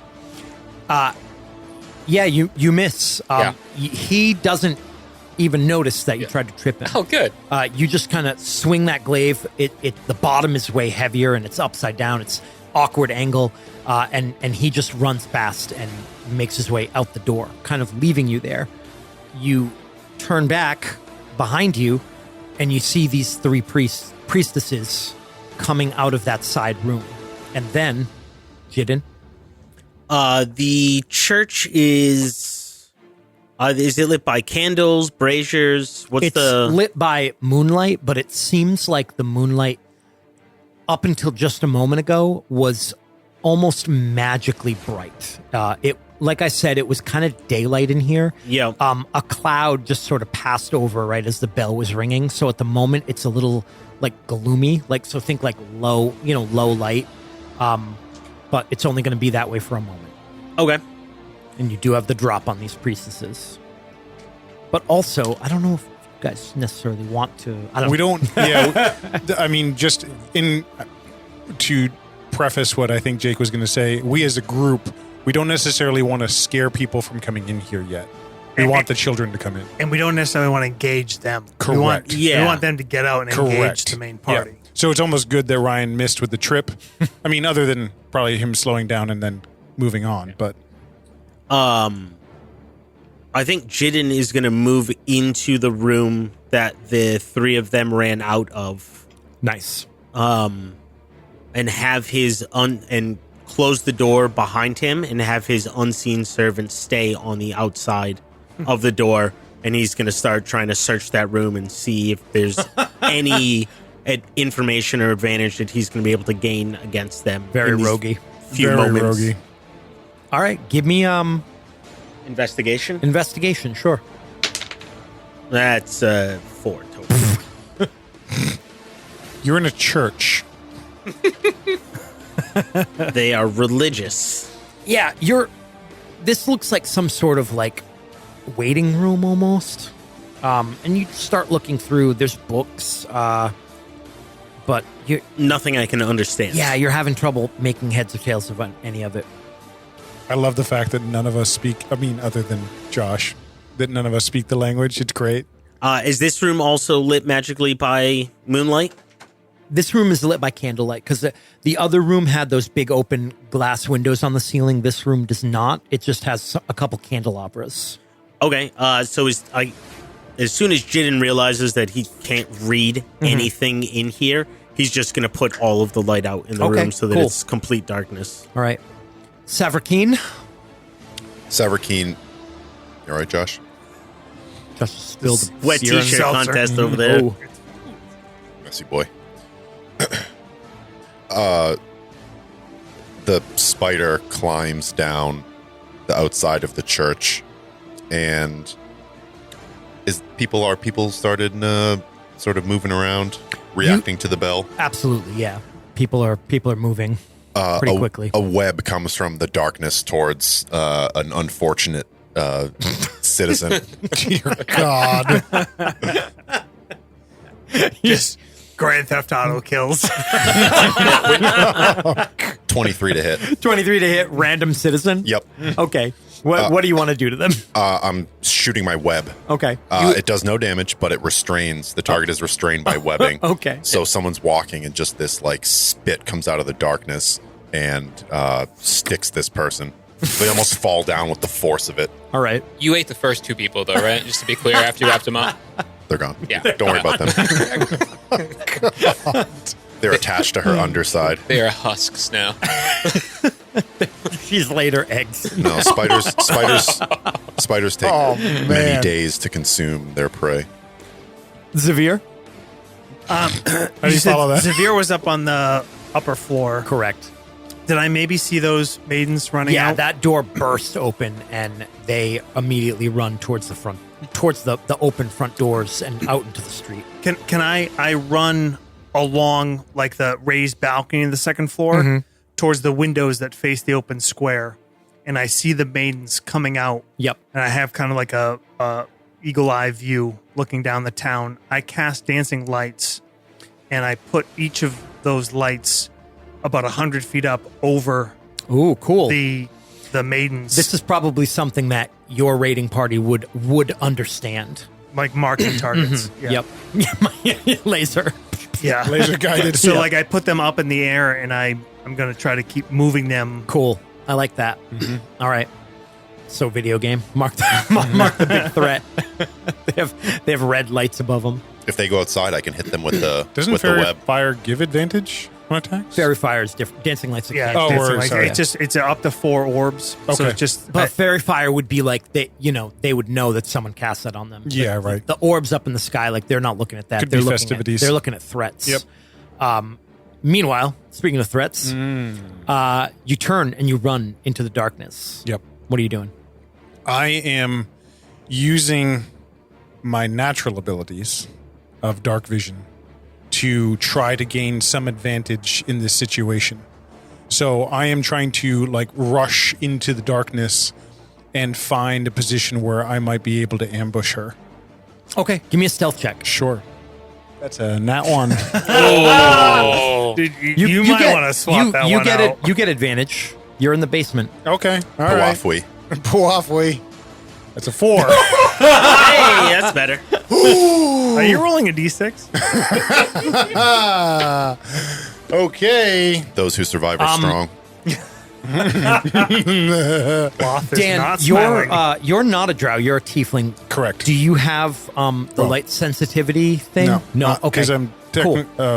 Yeah, you miss. Yeah. He doesn't even notice that you tried to trip him. Oh, good. You just kind of swing that glaive. The bottom is way heavier and it's upside down. It's awkward angle, and he just runs past and makes his way out the door, kind of leaving you there. You turn back behind you, and you see these 3 priestesses coming out of that side room, and then Jidden. The church is it lit by candles, braziers? What's It's the lit by moonlight, but it seems like the moonlight up until just a moment ago was almost magically bright. Like I said, it was kind of daylight in here. Yeah. A cloud just sort of passed over right as the bell was ringing. So at the moment, it's a little like gloomy. So think like low light. But it's only going to be that way for a moment. Okay. And you do have the drop on these priestesses. But also, I don't know if you guys necessarily want to. We don't. Yeah. I mean, just to preface what I think Jake was going to say, we as a group We don't necessarily want to scare people from coming in here yet. We want the children to come in. And we don't necessarily want to engage them. Correct. We want them to get out and engage the main party. Yeah. So it's almost good that Ryan missed with the trip. I mean, other than probably him slowing down and then moving on. But I think Jidden is going to move into the room that the three of them ran out of. Nice. And have his and close the door behind him and have his unseen servant stay on the outside of the door. And he's going to start trying to search that room and see if there's any information or advantage that he's going to be able to gain against them. Very in these roguey. Few very moments. roguey. All right, give me Investigation? investigation. Sure. That's 4 total. You're in a church. They are religious. Yeah, this looks like some sort of like waiting room almost. And you start looking through. There's books, but Nothing I can understand. you're having trouble making heads or tails of any of it. I love the fact that none of us speak, I mean, other than Josh, that none of us speak the language. It's great. Is this room also lit magically by moonlight? This room is lit by candlelight because the other room had those big open glass windows on the ceiling. This room does not. It just has a couple candelabras. Okay. So as soon as Jidden realizes that he can't read anything in here, he's just going to put all of the light out in the Okay, room so that cool. it's complete darkness. All right. Savarkeen. Savarkeen. You all right, Josh? Just spilled Wet serum. t-shirt seltzer. contest over there. Oh. Messy boy. The spider climbs down the outside of the church, and are people started sort of moving around, reacting to the bell? Absolutely, yeah. People are moving pretty quickly. A web comes from the darkness towards an unfortunate citizen. Dear God. Just Grand Theft Auto kills. 23 to hit. 23 to hit, random citizen. Yep. Okay. What do you want to do to them? I'm shooting my web. Okay. It does no damage, but it restrains. The target is restrained by webbing. Okay. So someone's walking, and just this like spit comes out of the darkness and sticks this person. They almost fall down with the force of it. All right. You ate the first two people, though, right? Just to be clear, after you wrapped them up. They're gone. Yeah. Don't worry about them. They're attached to her underside. They are husks now. She's laid her eggs. No, spiders take many man. days to consume their prey. Zavir? How do you follow that? Zavir was up on the upper floor. Correct. Did I maybe see those maidens running Yeah, out? that door bursts open and they immediately run towards the front, towards the open front doors and out into the street. Can I run along like the raised balcony in the second floor towards the windows that face the open square, and I see the maidens coming out. Yep. And I have kind of like a eagle eye view looking down the town. I cast dancing lights, and I put each of those lights about 100 feet up over Ooh, cool. the maidens. This is probably something that your raiding party would understand. like marking targets. Yeah. Yep. Laser. Yeah. Laser guided. So like I put them up in the air, and I'm going to try to keep moving them. Cool. I like that. All right. So video game. Mark the big threat. they have red lights above them. If they go outside, I can hit them with the Doesn't with the fairy web. fire give advantage on attacks? Fairy fire is different. Dancing lights. Yeah. Oh, dancing word, lights. sorry. It's up to 4 orbs. So Okay. it's just But fairy fire would be like they would know that someone cast that on them. Yeah, right. The orbs up in the sky, like they're not looking at that. Could they're be looking festivities. They're looking at threats. Yep. Meanwhile, speaking of threats, you turn and you run into the darkness. Yep. What are you doing? I am using my natural abilities of dark vision to try to gain some advantage in this situation. So I am trying to like rush into the darkness and find a position where I might be able to ambush her. Okay, give me a stealth check. Sure. That's a nat one. Dude, you might want to swap that one get out. You get advantage. You're in the basement. Okay. All right. Powafwi. Powafwi. That's a 4. Hey, that's better. Are you rolling a d6? Okay. Those who survive are strong. Cloth is Dan, not smiling. you're not a drow. You're a tiefling. Correct. Do you have the light sensitivity thing? No. Okay. Because I'm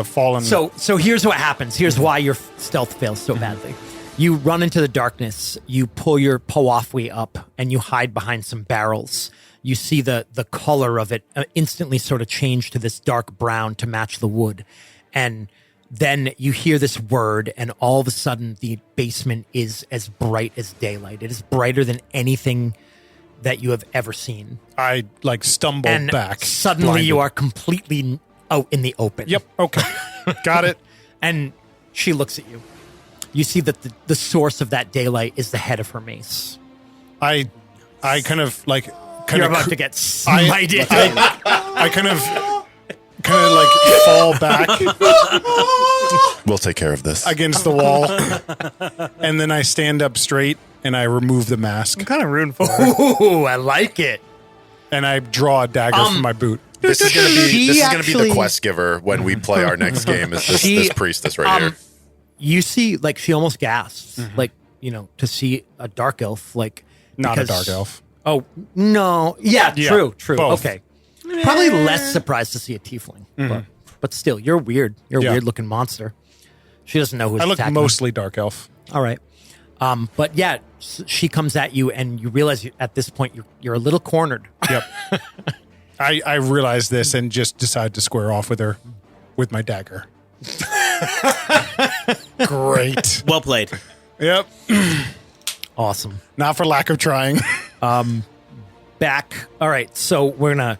fallen. So here's what happens. Here's why your stealth fails so badly. You run into the darkness. You pull your Powafwi up, and you hide behind some barrels. You see the color of it instantly sort of change to this dark brown to match the wood, and then you hear this word, and all of a sudden the basement is as bright as daylight. It is brighter than anything that you have ever seen. I stumble And back. suddenly blinded. you are completely out in the open. Yep. Okay. Got it. And she looks at you. You see that the source of that daylight is the head of her mace. I kind of You're about to get smited. I kind of fall back We'll take care of this. against the wall, and then I stand up straight and I remove the mask I'm kind of rooting for her. Ooh, I like it. and I draw a dagger from my boot. This is gonna She be actually- the quest giver when we play our next game. Is this, She- this priestess right here? You see, she almost gasps, to see a dark elf, Not a because- dark elf. Oh no! Yeah, Yeah, true. both. Okay, probably less surprised to see a tiefling, but still, you're weird. You're a Yeah. weird looking monster. She doesn't know who's I look attacking. mostly dark elf. All right, but yeah, she comes at you, and you realize at this point you're a little cornered. Yep. I realize this and just decide to square off with her with my dagger. Great. Well played. Yep. Awesome. Not for lack of trying. Back. All right, so we're gonna,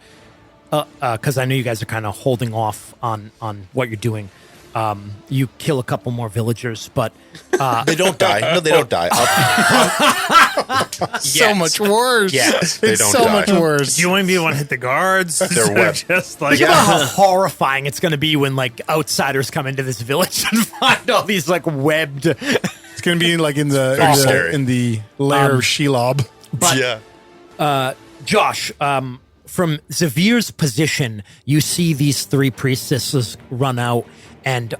because I know you guys are kind of holding off on what you're doing. You kill a couple more villagers, but They don't die. No, they don't die. So much worse. Yes, they It's don't so die. much worse. Do you want me to hit the guards? They're webbed. Just think about how horrifying it's going to be when outsiders come into this village and find all these webbed. It's going to be in the Very scary. in the lair of Shelob. But Yeah. Josh, from Zavir's position, you see these 3 priestesses run out, and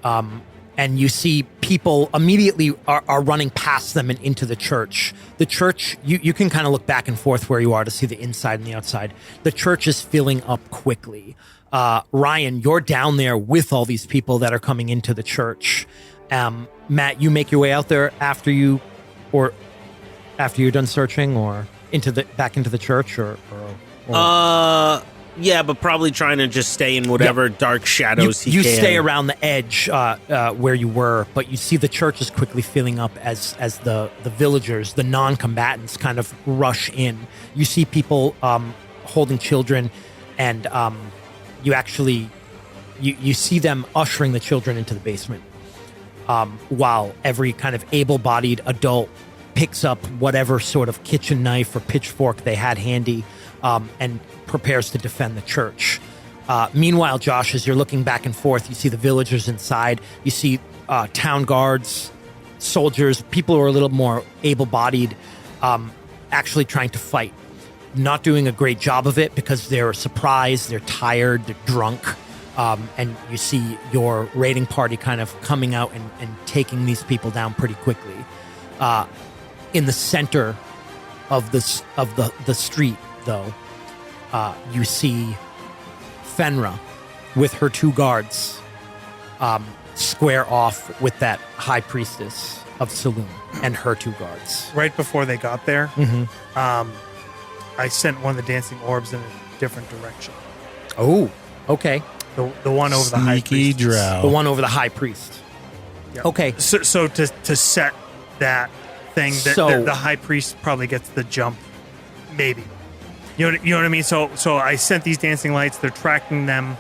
you see people immediately are running past them and into the church. The church, you can kind of look back and forth where you are to see the inside and the outside. The church is filling up quickly. Ryan, you're down there with all these people that are coming into the church. Matt, you make your way out there after you're done searching, or back into the church, or Yeah, but probably trying to just stay in whatever dark shadows you he can. stay around the edge where you were, but you see the church is quickly filling up as the villagers, the non-combatants, kind of rush in. You see people holding children, and you see them ushering the children into the basement, while every kind of able-bodied adult picks up whatever sort of kitchen knife or pitchfork they had handy, and prepares to defend the church. Meanwhile, Josh, as you're looking back and forth, you see the villagers inside. You see town guards, soldiers, people who are a little more able-bodied, actually trying to fight. Not doing a great job of it because they're surprised, they're tired, they're drunk. And you see your raiding party kind of coming out and taking these people down pretty quickly. In the center of the street, though, you see Fenra with her 2 guards square off with that high priestess of Selune and her 2 guards. right before they got there, I sent one of the dancing orbs in a different direction. Oh, okay. The one over the high Sneaky priest. drow. The one over the high priest. Yeah. Okay. So to set that thing, So- the high priest probably gets the jump, maybe. You know what I mean? So I sent these dancing lights. They're tracking them,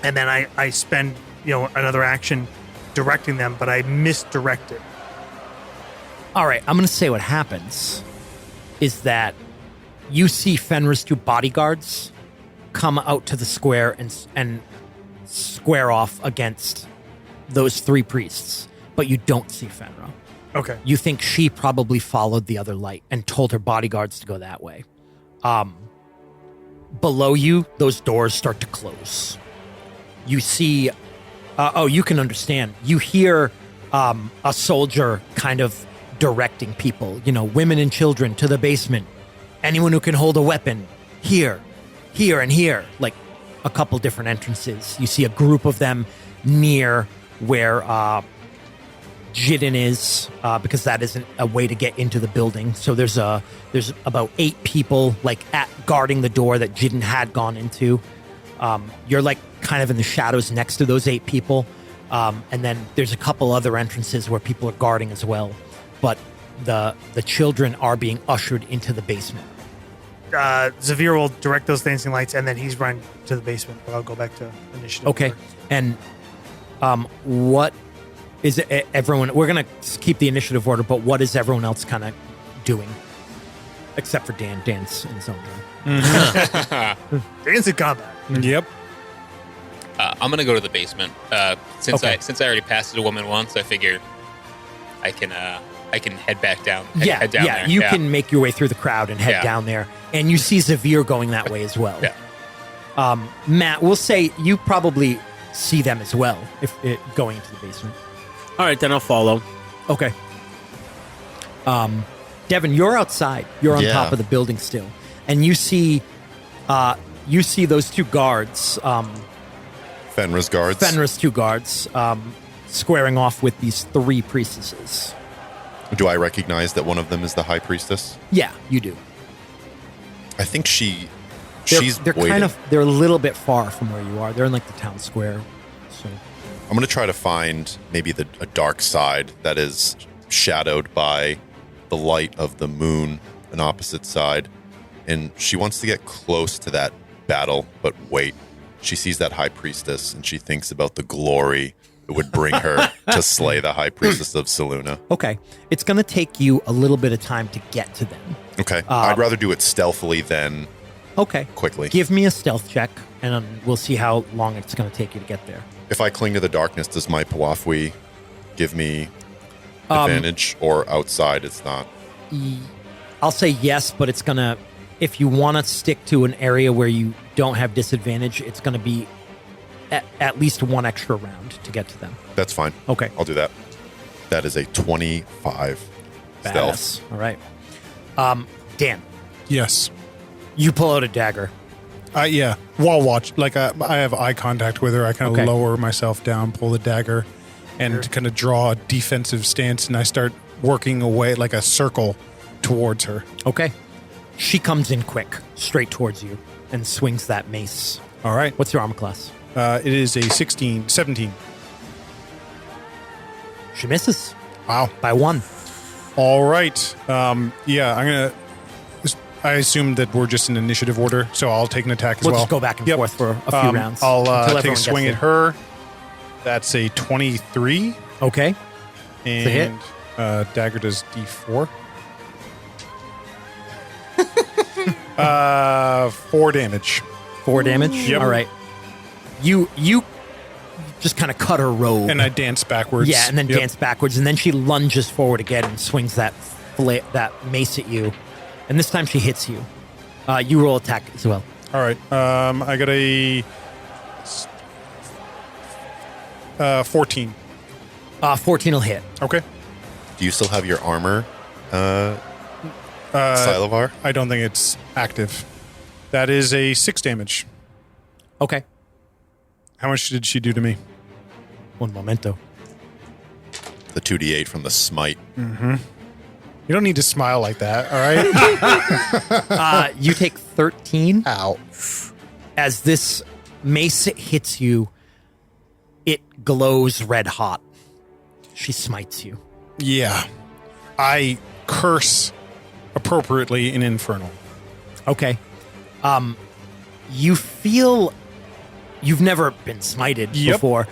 and then I spend another action directing them, but I misdirected. All right, I'm going to say what happens is that you see Fenra's 2 bodyguards come out to the square and square off against those 3 priests, but you don't see Fenra. Okay. You think she probably followed the other light and told her bodyguards to go that way. Below you, those doors start to close. You see, you can understand. You hear a soldier kind of directing people, women and children to the basement. Anyone who can hold a weapon, here, and here. Like a couple different entrances. You see a group of them near where Jidden is, because that isn't a way to get into the building. So there's about 8 people guarding the door that Jidden had gone into. You're kind of in the shadows next to those 8 people. And then there's a couple other entrances where people are guarding as well. But the children are being ushered into the basement. Zavir will direct those dancing lights, and then he's running to the basement. But I'll go back to initiative. Okay. And what is it, everyone? We're going to keep the initiative order, but what is everyone else kind of doing? Except for Dan. Dan's in his own room. Dan's in combat. Yep. I'm gonna go to the basement. Since I already passed it a woman once, I figured I can head back down. Head down there. You can make your way through the crowd and head down there, and you see Zavir going that way as well. Yeah. Matt, we'll say you probably see them as well if going into the basement. All right, then I'll follow. Okay. Devin, you're outside. You're on top of the building still, and you see those 2 guards. Fenris guards. Fenris 2 guards squaring off with these 3 priestesses. Do I recognize that one of them is the high priestess? Yeah, you do. I think They're waiting. they're a little bit far from where you are. They're in the town square. So I'm going to try to find maybe a dark side that is shadowed by the light of the moon, an opposite side. And she wants to get close to that battle, but wait. She sees that high priestess, and she thinks about the glory it would bring her to slay the high priestess of Selune. okay, it's going to take you a little bit of time to get to them. Okay. I'd rather do it stealthily than quickly. Give me a stealth check, and we'll see how long it's going to take you to get there. If I cling to the darkness, does my Pawafwi give me advantage, or outside it's not? I'll say yes, but it's going to, if you want to stick to an area where you don't have disadvantage, it's going to be at least 1 extra round to get to them. That's fine. Okay. I'll do that. That is a 25 Badass. stealth. All right. Dan, Yes. you pull out a dagger. Yeah. While watch, I have eye contact with her. I kind of Okay. lower myself down, pull the dagger, and kind of draw a defensive stance, and I start working away like a circle towards her. Okay. She comes in quick, straight towards you, and swings that mace. All right. What's your armor class? It is a 17. She misses Wow. by 1. All right. Yeah, I assume that we're just in initiative order, so I'll take an attack as We'll well. just go back and Yep. forth for a few rounds. I'll until take everyone a swing gets at her. That's a 23. there. Okay. And a hit. Dagger does D4. 4 damage. 4 damage? Yep. All right. You just kind of cut her robe. And I dance backwards. Yeah, and then Yep. dance backwards, and then she lunges forward again and swings that mace at you. And this time she hits you. You roll attack as well. All right. I got a 14. 14 will hit. Okay. Do you still have your armor, Silavar? I don't think it's active. That is a 6 damage. Okay. How much did she do to me? One momento. The 2d8 from the smite. You don't need to smile like that, all right? You take 13. Ow. As this mace hits you, it glows red hot. She smites you. Yeah. I curse appropriately in Infernal. Okay. You feel you've never been smited Yep. before.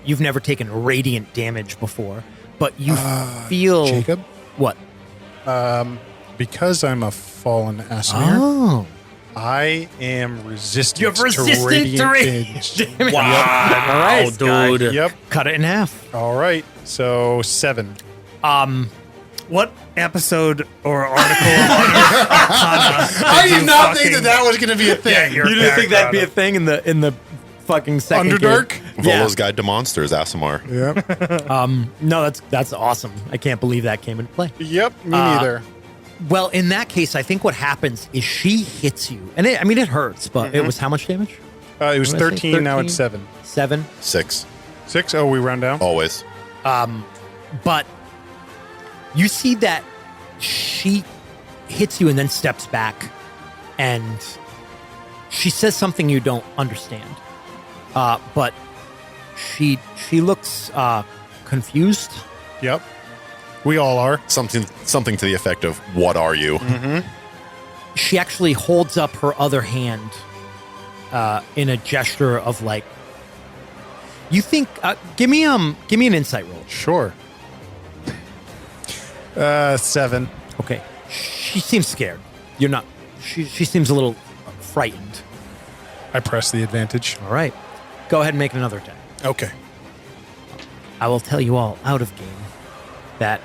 You've never taken radiant damage before, but you feel Jacob? what? Because I'm a fallen Asimir, Oh, I am resistant, you're resistant to radiant damage. Wow, All right, dude. Yep. cut it in half. All right. So 7. What episode or article on Arcana I did did you not think fucking- that was going to be a thing. Yeah, you're You didn't think that'd be a background. thing in the fucking second Underdark? game? Volo's Guide to Monsters, Asimar. Yep. No, that's awesome. I can't believe that came into play. Yep. Me neither. Well, in that case, I think what happens is she hits you, and it hurts, but it was how much damage? It was What did I say, 13. Now 13? it's 7. 7. 6. 6. Oh, we round down. Always. But you see that she hits you and then steps back, and she says something you don't understand. But she looks confused. Yep. We all are. Something to the effect of, what are you? She actually holds up her other hand in a gesture of like, you think, give me an insight roll. Sure. 7. Okay. She seems scared. You're not. She seems a little frightened. I press the advantage. All right. Go ahead and make another attack. Okay. I will tell you all out of game that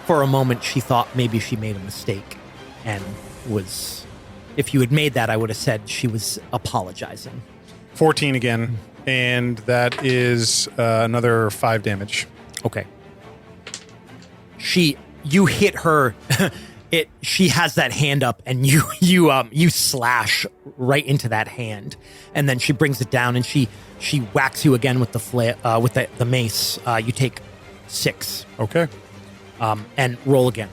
for a moment she thought maybe she made a mistake and was. If you had made that, I would have said she was apologizing. 14 again. And that is another 5 damage. Okay. You hit her. She has that hand up, and you slash right into that hand, and then she brings it down, and she whacks you again with the mace. You take 6, Okay. and roll again.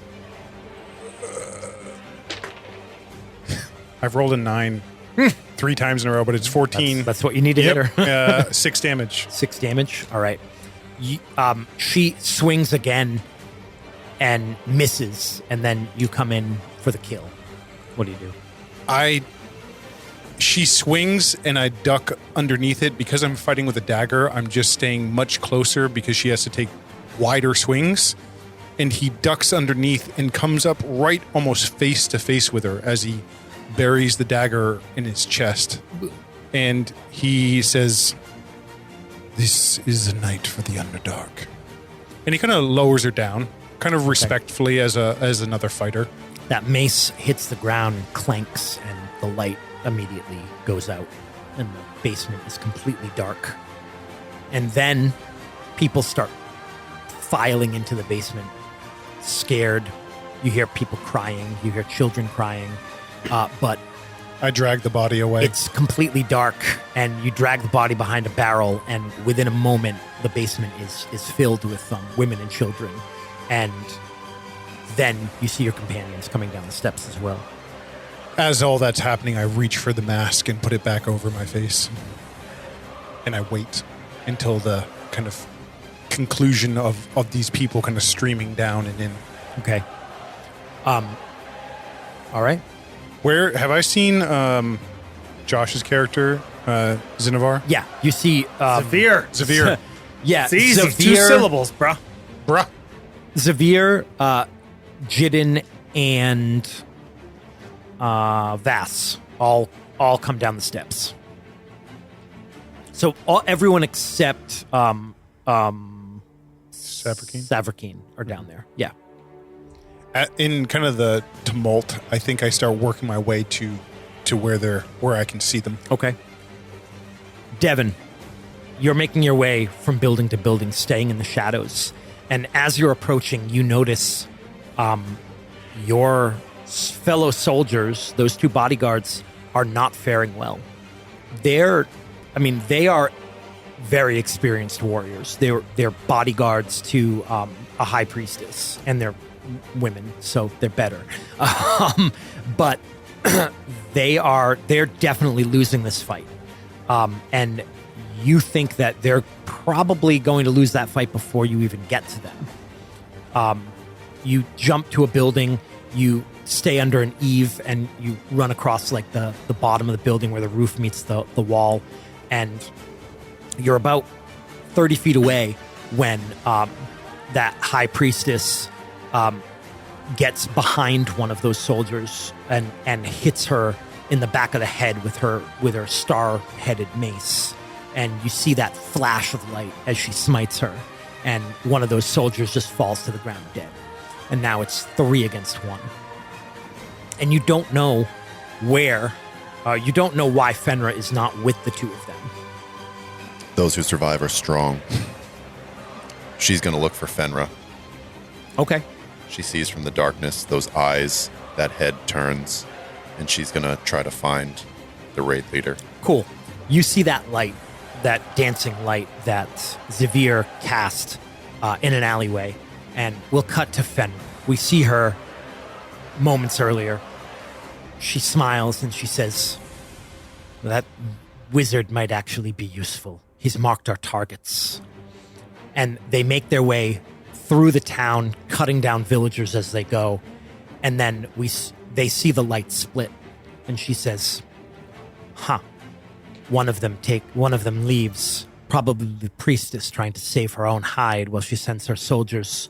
I've rolled a 9 3 times in a row, but it's 14. That's what you need to hit Yep. her. 6 damage. 6 damage. All right. She swings again and misses, and then you come in for the kill. What do you do? She swings and I duck underneath it. Because I'm fighting with a dagger, I'm just staying much closer because she has to take wider swings. And he ducks underneath and comes up right almost face to face with her as he buries the dagger in his chest. And he says, "This is a night for the Underdark." And he kind of lowers her down, kind of respectfully as another fighter. That mace hits the ground and clanks, and the light immediately goes out, and the basement is completely dark. And then people start filing into the basement, scared. You hear people crying, you hear children crying, but I drag the body away. it's completely dark, and you drag the body behind a barrel, and within a moment, the basement is filled with women and children. And then you see your companions coming down the steps as well. As all that's happening, I reach for the mask and put it back over my face. And I wait until the kind of conclusion of these people kind of streaming down and in. Okay. All right. Where have I seen Josh's character, Zinnevar? Yeah, you see Severe. Zavir. Yeah, It's easy. 2 Zavir, syllables, bruh. Bruh. Zavir, Jidin, and Vass all come down the steps. So everyone except Savarkeen? Savarkeen are down there. Yeah. In kind of the tumult, I think I start working my way to where I can see them. Okay. Devin, you're making your way from building to building, staying in the shadows. And as you're approaching, you notice your fellow soldiers, those 2 bodyguards, are not faring well. They are very experienced warriors. They're bodyguards to a high priestess, and they're women, so they're better. But they're definitely losing this fight. And you think that they're probably going to lose that fight before you even get to them. You jump to a building, you stay under an eave, and you run across like the bottom of the building where the roof meets the wall, and you're about 30 feet away when that high priestess gets behind one of those soldiers and hits her in the back of the head with her star-headed mace. And you see that flash of light as she smites her. and one of those soldiers just falls to the ground dead. And now it's 3 against 1. And you don't know where, you don't know why Fenra is not with the 2 of them. Those who survive are strong. She's going to look for Fenra. Okay. She sees from the darkness those eyes, that head turns, and she's going to try to find the raid leader. Cool. You see that light, that dancing light that Xavier cast in an alleyway, and we'll cut to Fenra. We see her moments earlier. She smiles and she says, "That wizard might actually be useful. He's marked our targets." And they make their way through the town, cutting down villagers as they go. And then they see the light split. And she says, "Huh. One of them leaves. Probably the priestess trying to save her own hide while she sends her soldiers."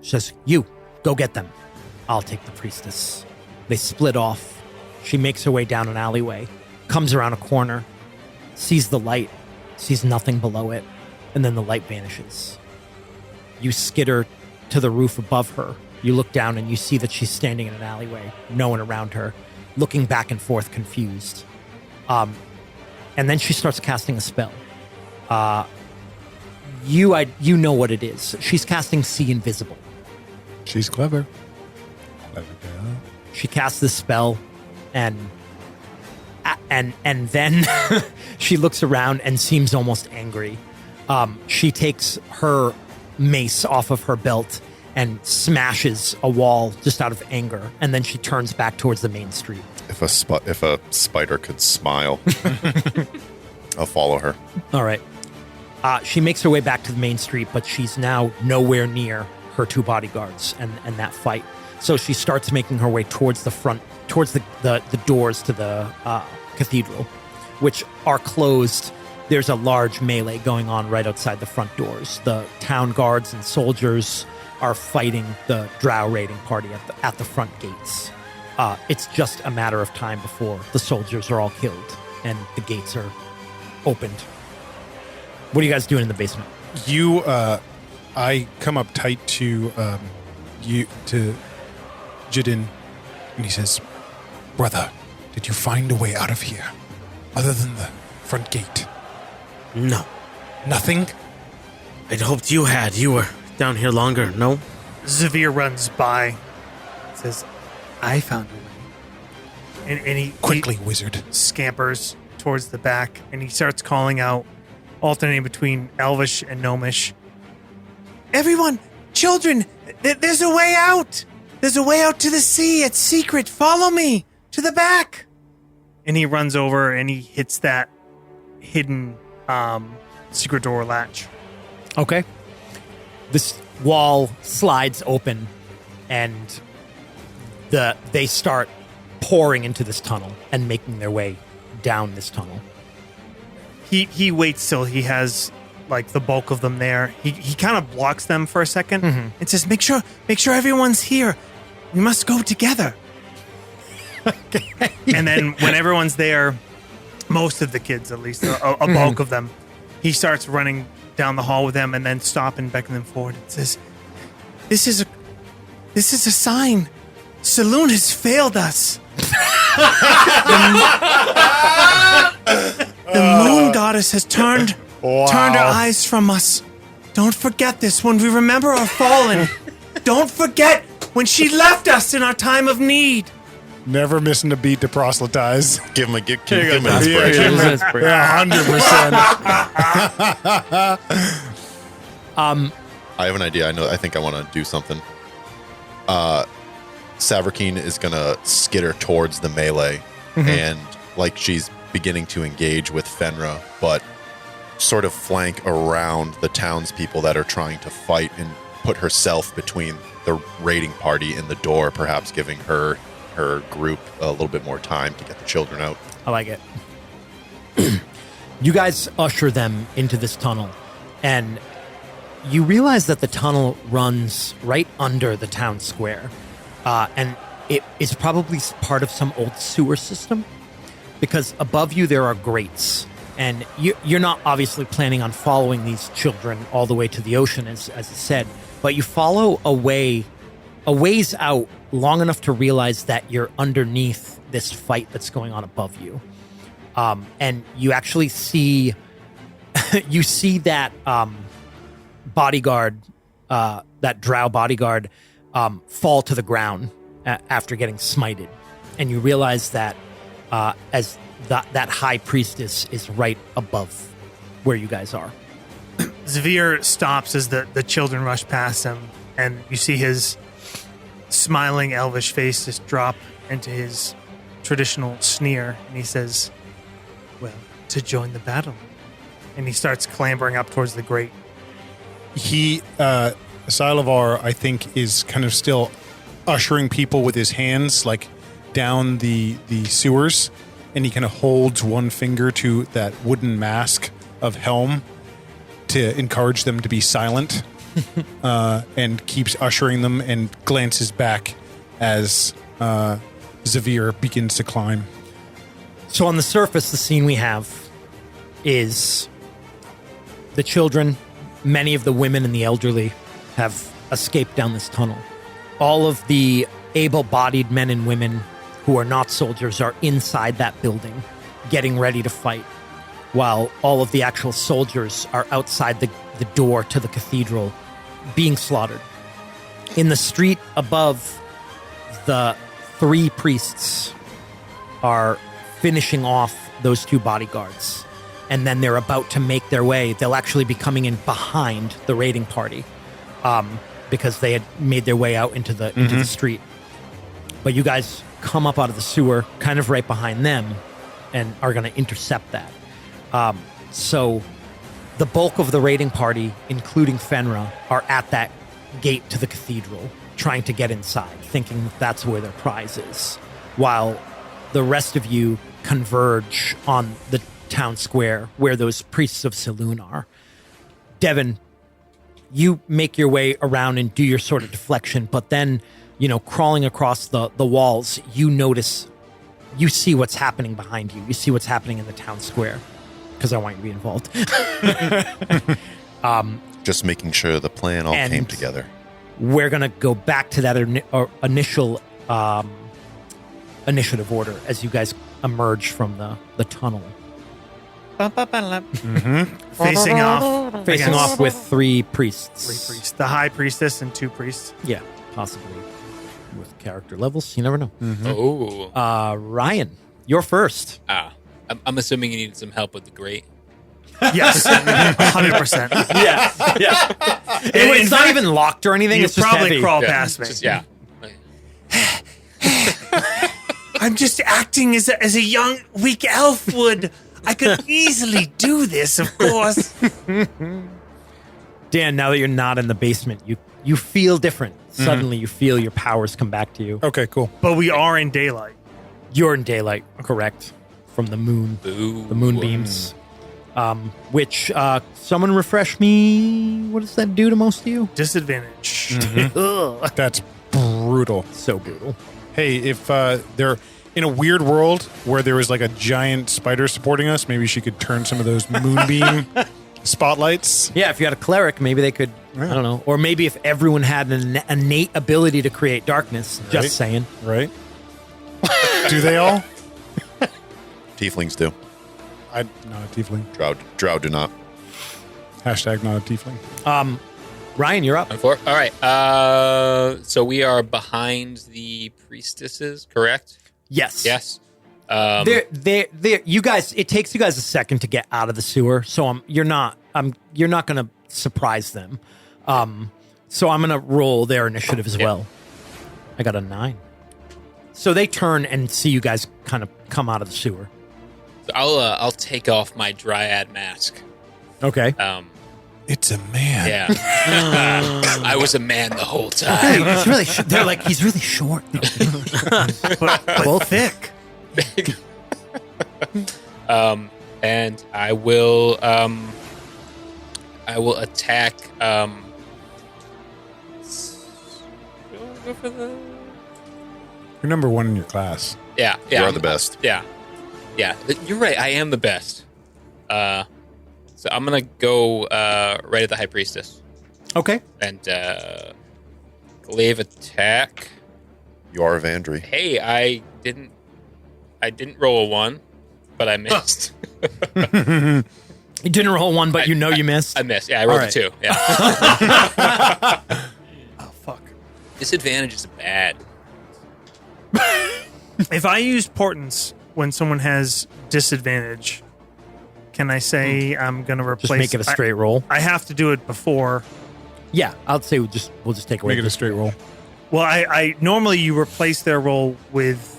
She says, "You, go get them. I'll take the priestess." They split off. She makes her way down an alleyway, comes around a corner, sees the light, sees nothing below it, and then the light vanishes. You skitter to the roof above her. You look down and you see that she's standing in an alleyway, no one around her, looking back and forth confused. And then she starts casting a spell. You know what it is. She's casting See Invisible. She's clever. Clever girl. She casts this spell, and then she looks around and seems almost angry. She takes her mace off of her belt and smashes a wall just out of anger, and then she turns back towards the main street. If a spider could smile, I'll follow her. All right. She makes her way back to the main street, but she's now nowhere near her 2 bodyguards and that fight. So she starts making her way towards the front, towards the doors to the cathedral, which are closed. There's a large melee going on right outside the front doors. The town guards and soldiers are fighting the drow raiding party at the front gates. It's just a matter of time before the soldiers are all killed and the gates are opened. What are you guys doing in the basement? I come up tight to Jidin, and he says, "Brother, did you find a way out of here, other than the front gate?" No. Nothing? I'd hoped you had. You were down here longer, no? Xavier runs by, says, "I found a way." And he Quickly, wizard. scampers towards the back, and he starts calling out, alternating between Elvish and Gnomish. "Everyone, children, there's a way out. There's a way out to the sea. It's secret. Follow me to the back." And he runs over and he hits that hidden secret door latch. Okay. This wall slides open, and they start pouring into this tunnel and making their way down this tunnel. He waits till he has like the bulk of them there. He kind of blocks them for a second and says, Make sure everyone's here. We must go together." Okay. And then when everyone's there, most of the kids, at least a bulk of them, he starts running down the hall with them and then stop and beckon them forward and says, This is a sign. Selune has failed us. The moon goddess has turned her eyes from us. Don't forget this when we remember our fallen. Don't forget when she left us in our time of need. Never missing a beat to proselytize. Give him inspiration. Yeah, 100%. I have an idea. I think I want to do something. Savarkeen is going to skitter towards the melee, and like she's beginning to engage with Fenra, but sort of flank around the townspeople that are trying to fight and put herself between the raiding party and the door, perhaps giving her group a little bit more time to get the children out. I like it. You guys usher them into this tunnel, and you realize that the tunnel runs right under the town square, and it is probably part of some old sewer system, because above you there are grates, And you're not obviously planning on following these children all the way to the ocean, as I said, but you follow a ways out long enough to realize that you're underneath this fight that's going on above you. And you actually see that bodyguard, that drow bodyguard, fall to the ground after getting smited. And you realize that as that high priestess is right above where you guys are. Zavir stops as the children rush past him, and you see his smiling elvish face just drop into his traditional sneer, and he says, well, to join the battle. And he starts clambering up towards the grate. Silavar, I think, is kind of still ushering people with his hands, like, down the sewers, and he kind of holds one finger to that wooden mask of Helm to encourage them to be silent, and keeps ushering them and glances back as Zavir begins to climb. So on the surface, the scene we have is the children, many of the women and the elderly have escaped down this tunnel. All of the able-bodied men and women who are not soldiers are inside that building, getting ready to fight, while all of the actual soldiers are outside the door to the cathedral, being slaughtered. In the street above, the 3 priests are finishing off those 2 bodyguards, and then they're about to make their way. They'll actually be coming in behind the raiding party, because they had made their way out into the street. But you guys come up out of the sewer, kind of right behind them, and are going to intercept that. So the bulk of the raiding party, including Fenra, are at that gate to the cathedral, trying to get inside, thinking that that's where their prize is, while the rest of you converge on the town square where those priests of Selune are. Devin, you make your way around and do your sort of deflection, but then, crawling across the walls, you see what's happening behind you. You see what's happening in the town square, because I want you to be involved. Just making sure the plan all came together. We're going to go back to that initial initiative order as you guys emerge from the tunnel. Facing off with 3 priests. 3 priests. The high priestess and 2 priests. Yeah, possibly. With character levels, you never know. Oh. Ryan, you're first. I'm assuming you needed some help with the grate. Yes, 100%. Yeah. It's not even locked or anything. You It's just probably heavy. crawl past me. Yeah. I'm just acting as a young, weak elf would. I could easily do this, of course. Dan, now that you're not in the basement, you feel different. Suddenly you feel your powers come back to you. Okay, cool. But we are in daylight. You're in daylight, correct? From the moon. Ooh. The moonbeams. Which, someone refresh me. What does that do to most of you? Disadvantage. Ugh. That's brutal. So brutal. Hey, if they're in a weird world where there was like a giant spider supporting us, maybe she could turn some of those moonbeam spotlights. Yeah, if you had a cleric, maybe they could, I don't know. Or maybe if everyone had an innate ability to create darkness. Right. Just saying. Right? Do they all? Tieflings do. I'm not a tiefling. Drow do not. Hashtag not a tiefling. Ryan, you're up. On 4? All right. So we are behind the priestesses, correct? Yes. Yes. They're you guys, it takes you guys a second to get out of the sewer, so you're not going to surprise them. So I'm going to roll their initiative as well. I got a 9. So they turn and see you guys kind of come out of the sewer. So I'll take off my dryad mask. Okay. It's a man. Yeah. I was a man the whole time. He's really they're like, he's really short. but Both thick. And I will attack. Go for the. You're number 1 in your class. Yeah. You are the best. Yeah. You're right. I am the best. So I'm gonna go right at the High Priestess Okay. and glaive attack. You are Vandree. Hey, I didn't roll a 1, but I missed. You didn't roll 1, but you missed. I missed. Yeah, I rolled All right. a 2. Yeah. Oh, fuck. Disadvantage is bad. If I use portents when someone has disadvantage, can I say I'm going to replace... Just make it a straight roll. I have to do it before. Yeah, I'll say we'll just take away Make it a straight roll. Well, I normally you replace their roll with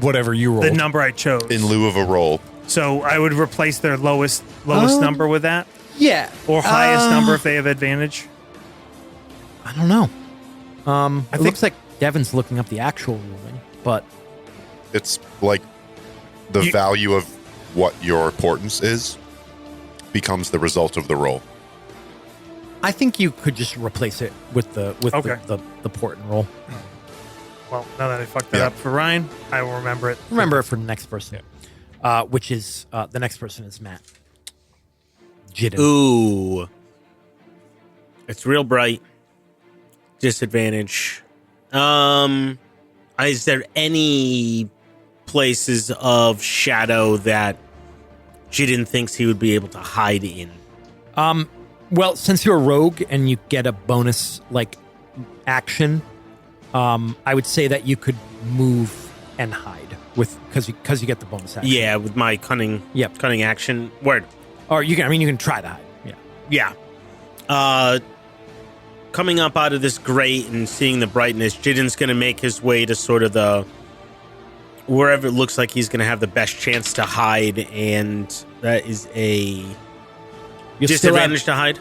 Whatever you roll. the number I chose. In lieu of a roll. So I would replace their lowest number with that, Yeah. or highest number if they have advantage. I don't know. It think- looks like Devin's looking up the actual ruling, but It's like the You- value of what your portents is becomes the result of the roll. I think you could just replace it with the Okay. the port and roll. Well, now that I fucked that Yeah. up for Ryan, I will remember it. Remember it for the next person, which is the next person is Matt. Jidden. Ooh. It's real bright. Disadvantage. Is there any places of shadow that Jidden thinks he would be able to hide in? Well, since you're a rogue and you get a bonus like action, I would say that you could move and hide with because you get the bonus action. Yeah, with my cunning Yep. cunning action. Word. Or you can try to hide. Yeah. Yeah. Coming up out of this grate and seeing the brightness, Jidden's going to make his way to sort of the wherever it looks like he's going to have the best chance to hide, and that is a You disadvantage to hide.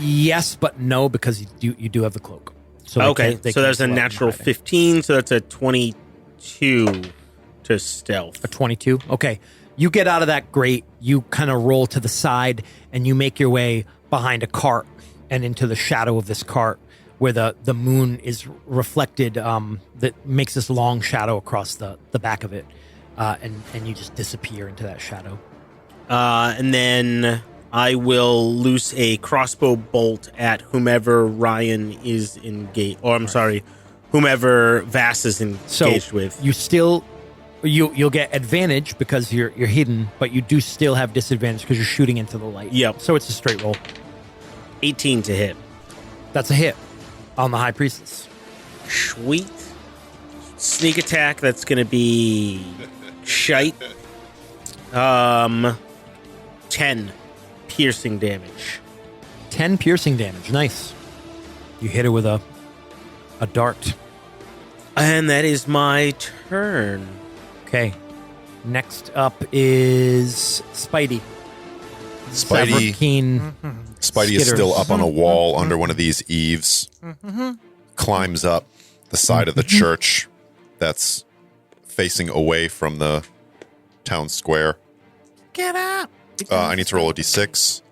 Yes, but no, because you do have the cloak. So Okay, so that's a natural 15, so that's a 22 to stealth. A 22. Okay. You get out of that grate, you kind of roll to the side, and you make your way behind a cart and into the shadow of this cart where the moon is reflected, that makes this long shadow across the back of it. And you just disappear into that shadow. And then I will loose a crossbow bolt at whomever Ryan is engaged, or I'm sorry, whomever Vass is engaged with. You still you'll get advantage because you're hidden, but you do still have disadvantage because you're shooting into the light. Yep. So it's a straight roll. 18 to hit. That's a hit on the High Priestess. Sweet. Sneak attack, that's going to be shite. 10 piercing damage. 10 piercing damage. Nice. You hit her with a dart. And that is my turn. Okay. Next up is Spidey. Spidey Keen. Spidey is Skitters. still up on a wall under one of these eaves, climbs up the side of the church that's facing away from the town square. Get up! I need to roll a d6.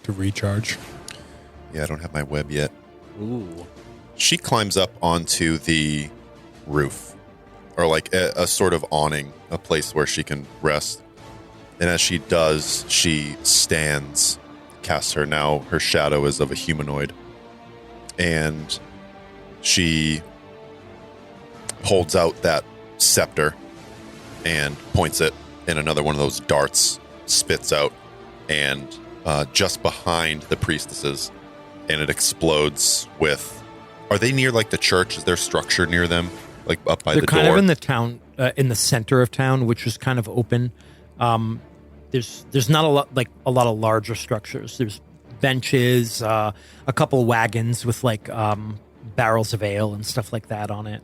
To recharge. Yeah, I don't have my web yet. Ooh. She climbs up onto the roof, or like a sort of awning, a place where she can rest. And as she does, she stands, casts her shadow is of a humanoid. And she holds out that scepter and points it, and another one of those darts spits out, and just behind the priestesses, and it explodes with... Are they near like the church? Is there structure near them? Like up by They're the kind door? of in the town, in the center of town, which is kind of open. There's not a lot of larger structures. There's benches, a couple wagons with like barrels of ale and stuff like that on it.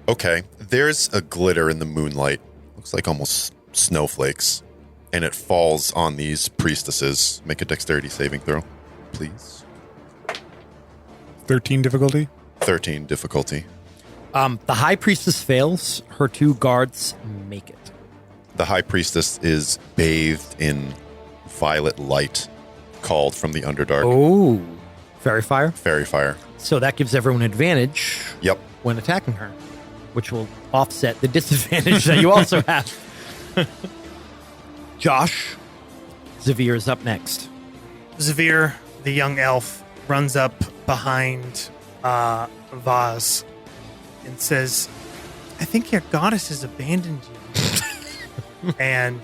Okay. There's a glitter in the moonlight. Looks like almost snowflakes. And it falls on these priestesses. Make a dexterity saving throw, please. 13 difficulty. 13 difficulty. The High Priestess fails. Her two guards make it. The high priestess is bathed in violet light called from the Underdark. Oh, fairy fire. Fairy fire. So that gives everyone advantage Yep. when attacking her, which will offset the disadvantage that you also have. Josh, Zavir is up next. Zavir, the young elf, runs up behind Vaz and says, I think your goddess has abandoned you. And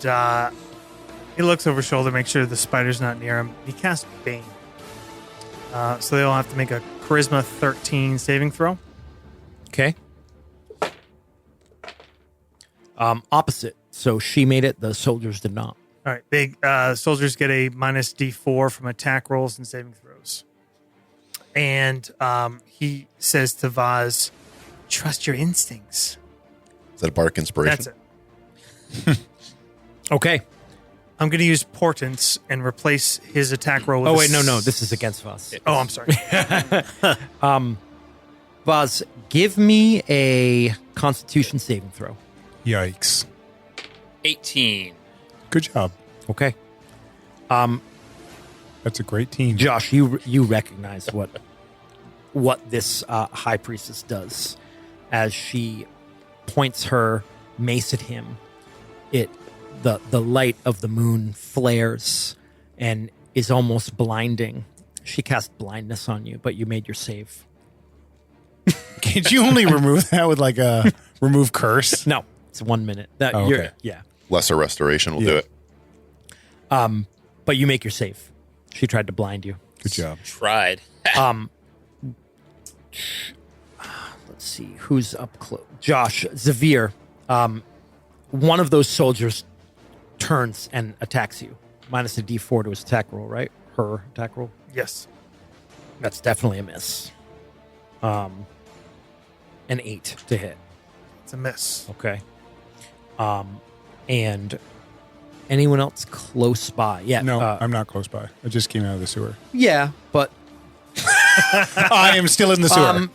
he looks over his shoulder, makes sure the spider's not near him. He casts Bane. So they'll have to make a Charisma 13 saving throw. Okay. Opposite. So she made it. The soldiers did not. All right. Big soldiers get a minus D4 from attack rolls and saving throws. And he says to Vaz, trust your instincts. Is that a bark inspiration? That's it. Okay. I'm going to use Portents and replace his attack roll with Oh, a wait, no. This is against Vaz. Oh, I'm sorry. Vaz, give me a Constitution saving throw. Yikes. 18. Good job. Okay. That's a great team. Josh, you recognize what this high priestess does as she points her mace at him. The light of the moon flares and is almost blinding. She cast blindness on you, but you made your save. Can't you only remove that with like a remove curse? No, it's 1 minute. Okay. Yeah. Lesser restoration will do it. But you make your save. She tried to blind you. Good job. Tried. Let's see who's up close. Josh, Zavir. One of those soldiers turns and attacks you. Minus a D4 to his attack roll, right? Her attack roll. Yes. That's definitely a miss. An 8 to hit. It's a miss. Okay. And anyone else close by? Yeah. No, I'm not close by. I just came out of the sewer. Yeah, but I am still in the sewer.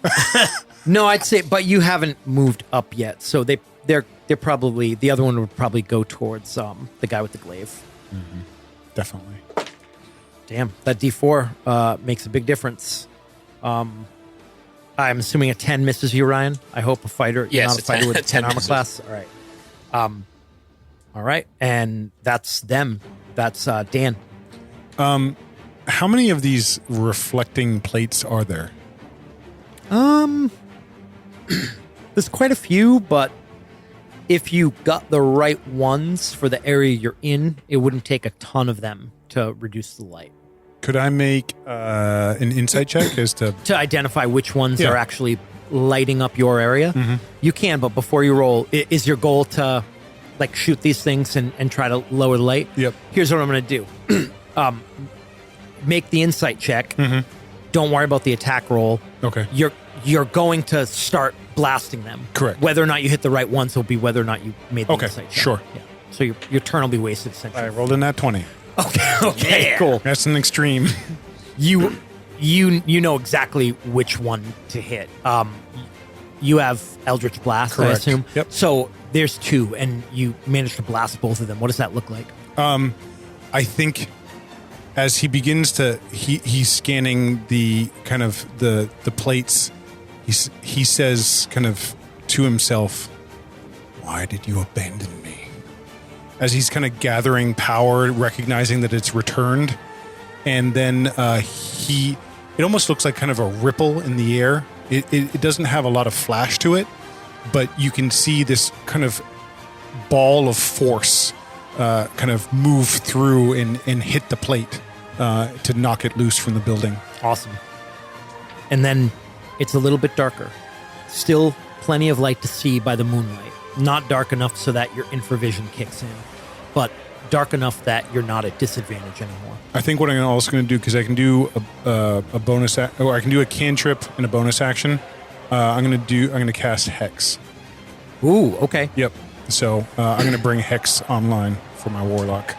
no, I'd say, but you haven't moved up yet, so they're probably, the other one would probably go towards the guy with the glaive. Mm-hmm. Definitely. Damn, that D4 makes a big difference. I'm assuming a 10 misses you, Ryan. I hope a fighter. Yes, you're not a fighter with a 10 armor misses. class. All right. All right, and that's them. That's Dan. How many of these reflecting plates are there? There's quite a few, but if you got the right ones for the area you're in, it wouldn't take a ton of them to reduce the light. Could I make an insight check as to... To identify which ones Yeah. are actually lighting up your area? Mm-hmm. You can, but before you roll, is your goal to like shoot these things and try to lower the light? Yep. Here's what I'm going to do. Make the insight check. Mm-hmm. Don't worry about the attack roll. Okay. You're going to start blasting them. Correct. Whether or not you hit the right ones will be whether or not you made the Okay, insight check. sure. Yeah. So your turn will be wasted essentially. I rolled in that 20. Okay, cool. That's an extreme. You know exactly which one to hit. You have Eldritch Blast, I Correct. assume. Yep. So there's two, and you managed to blast both of them. What does that look like? I think as he begins to... He's scanning the kind of the plates. He says kind of to himself, why did you abandon me? As he's kind of gathering power, recognizing that it's returned. And then it almost looks like kind of a ripple in the air. It doesn't have a lot of flash to it, but you can see this kind of ball of force kind of move through and hit the plate to knock it loose from the building. Awesome. And then it's a little bit darker. Still plenty of light to see by the moonlight. Not dark enough so that your infravision kicks in, but dark enough that you're not at disadvantage anymore. I think what I'm also going to do, because I can do a bonus, or I can do a cantrip and a bonus action. I'm going to cast Hex. Ooh, okay. Yep. So I'm going to bring Hex online for my warlock.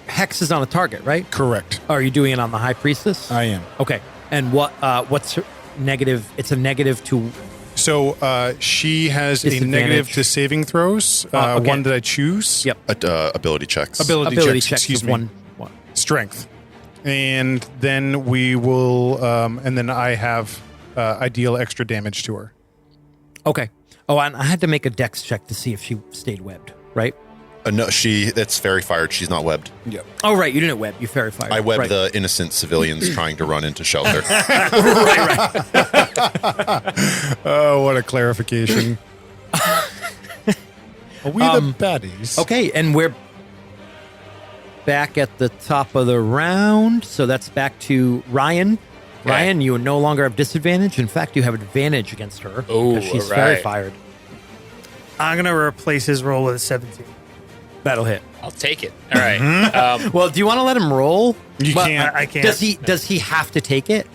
Hex is on a target, right? Correct. Are you doing it on the High Priestess? I am. Okay. And what's her negative? It's a negative to... So she has a Disadvantage. negative to saving throws. Okay. One that I choose. Yep. Ability checks. Ability checks, excuse is me. one. Strength. And then we will, and then I have, I deal extra damage to her. Okay. Oh, and I had to make a dex check to see if she stayed webbed, right? No, that's fairy fired. She's not webbed. Yep. Oh, right. You didn't web. You fairy fire. I webbed right. the innocent civilians trying to run into shelter. Oh, what a clarification. Are we the baddies? Okay, and we're back at the top of the round. So that's back to Ryan. Okay. Ryan, you no longer have disadvantage. In fact, you have advantage against her. Oh, because she's all fairy right. fired. I'm going to replace his roll with a 17. That'll hit. I'll take it. All right. Well, do you want to let him roll? You Well, can't. I can't. Does he have to take it?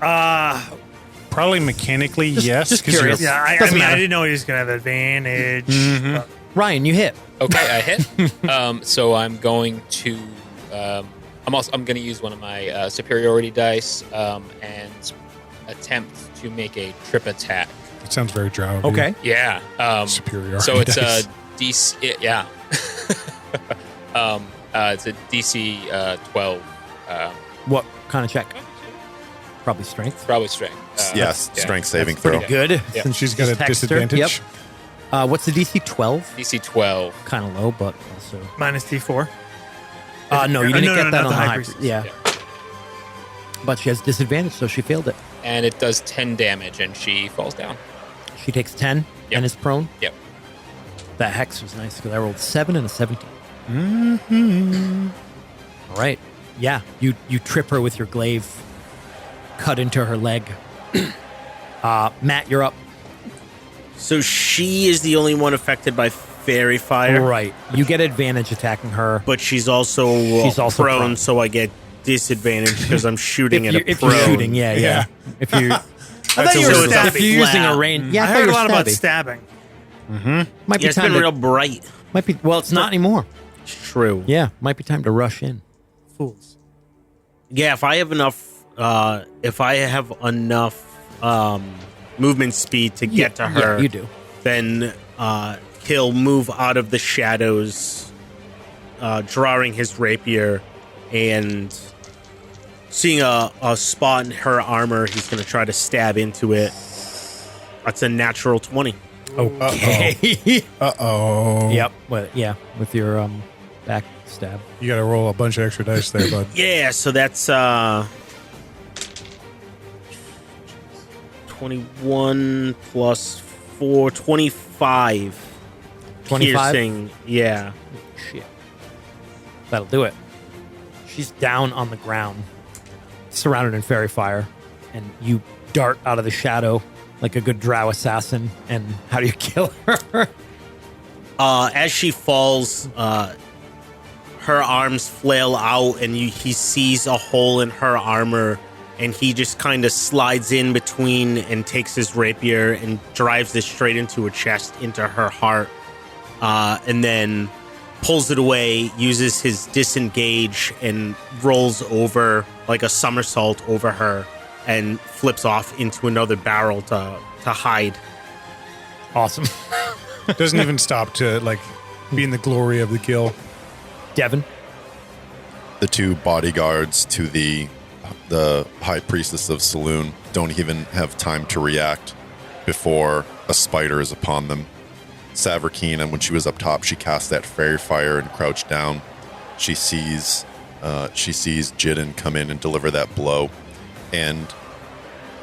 Probably mechanically, yes. just 'cause you're- curious. Yeah, I Doesn't mean, matter. I didn't know he was going to have advantage. but- Ryan, you hit. Okay, I hit. So I'm going to. I'm going to use one of my superiority dice and attempt to make a trip attack. It sounds very drow. of you. Okay. Yeah. Superiority So it's dice. a DC. Yeah. It's a DC 12. What kind of check? Probably strength. Probably strength. Yes, yeah. strength saving Pretty throw. good. Yeah. And she's got a Just text her. disadvantage. Yep. What's the DC? 12? DC 12. Kind of low, but also. Minus D4. No, you didn't no, get no, that not on the the high high priestess. Yeah. But she has disadvantage, so she failed it. And it does 10 damage, and she falls down. She takes 10 Yep. and is prone. Yep. That hex was nice because I rolled 7 and a 17. Mm-hmm. All right. Yeah, you trip her with your glaive, cut into her leg. Matt, you're up. So she is the only one affected by fairy fire. Right. You get advantage attacking her. But she's also, prone, so I get disadvantage because I'm shooting at a If prone. you're shooting, yeah. If you, I thought you were So it's a stabbing. if you're using a flat. range, yeah, I thought heard you a were lot about stabby. stabbing. Might be Yeah, it's time been to, real bright. Might be. Well, it's not anymore. It's true. Yeah, might be time to rush in. Fools. Yeah, if I have enough movement speed to get to her, Yeah, you do. then he'll move out of the shadows, drawing his rapier, and seeing a spot in her armor, he's going to try to stab into it. That's a natural 20. Okay. Uh-oh. Yep. Well, yeah, with your back stab. You got to roll a bunch of extra dice there, bud. Yeah, so that's 21 plus 4, 25. 25? Piercing, yeah. Shit. That'll do it. She's down on the ground, surrounded in fairy fire, and you dart out of the shadow like a good drow assassin. And how do you kill her? As she falls, her arms flail out, and he sees a hole in her armor, and he just kind of slides in between and takes his rapier and drives this straight into her chest, into her heart, and then pulls it away, uses his disengage, and rolls over like a somersault over her, and flips off into another barrel to hide. Awesome. Doesn't even stop to, like, be in the glory of the kill. Devin. The two bodyguards to the high priestess of Selune don't even have time to react before a spider is upon them. Savarkeen, and when she was up top, she cast that fairy fire and crouched down. She sees Jidden come in and deliver that blow, and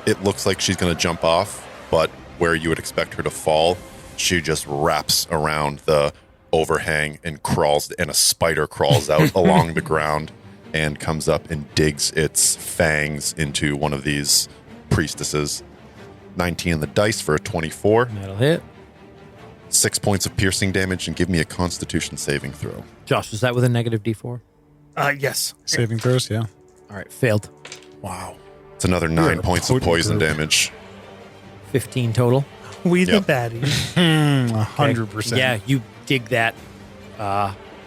it looks like she's going to jump off, but where you would expect her to fall, she just wraps around the overhang and crawls, and a spider crawls out along the ground and comes up and digs its fangs into one of these priestesses. 19 on the dice for a 24. That'll hit. 6 points of piercing damage, and give me a constitution saving throw. Josh, is that with a negative D4? Yes. Saving throws, yeah. All right, failed. Wow. It's another 9 You're a points of potent poison group. damage. 15 total. We the Yep. baddies. 100%. Yeah, you dig that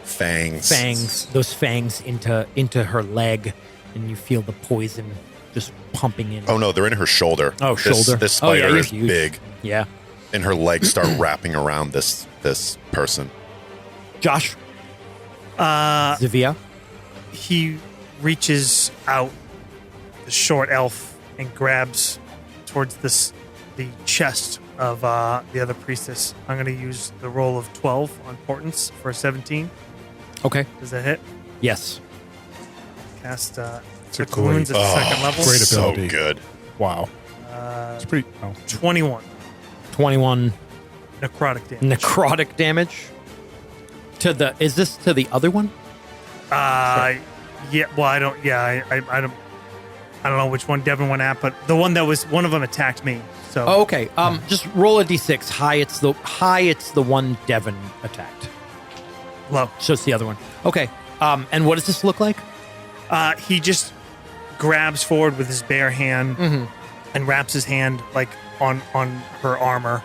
Fangs. those fangs into her leg, and you feel the poison just pumping in. Oh no, they're in her shoulder. Oh, shoulder. This Oh, yeah, spider you're is huge. big, Yeah. and her legs start wrapping around this person. Josh. Zivia. He reaches out, the short elf, and grabs towards the chest of the other priestess. I'm going to use the roll of 12 on portents for a 17. Okay. Does that hit? Yes. Cast a Six great- wounds at the second level. Great So ability. good. Wow. It's pretty. Oh. 21 21 necrotic damage. necrotic damage. Is this to the other one? Yeah. Well, I don't. Yeah, I don't. I don't know which one Devin went at, but the one that was one of them attacked me. So Oh, okay. Just roll a d6. High. It's the one Devon attacked. low. So it's the other one. Okay. And what does this look like? He just grabs forward with his bare hand and wraps his hand like on her armor,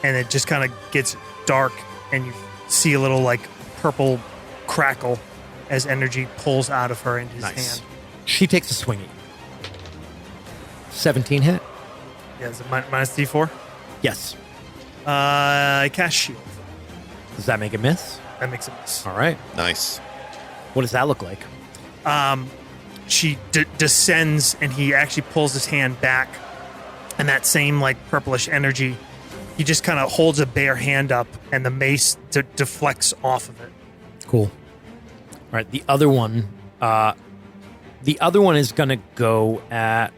and it just kind of gets dark, and you see a little like purple crackle as energy pulls out of her into his Nice. hand. She takes a swing at you. 17 hit. Yeah, is it minus D4? Yes. I cast shield. Does that make it miss? That makes it miss. All right. Nice. What does that look like? She descends, and he actually pulls his hand back, and that same like purplish energy, he just kind of holds a bare hand up, and the mace deflects off of it. Cool. All right. The other one is going to go at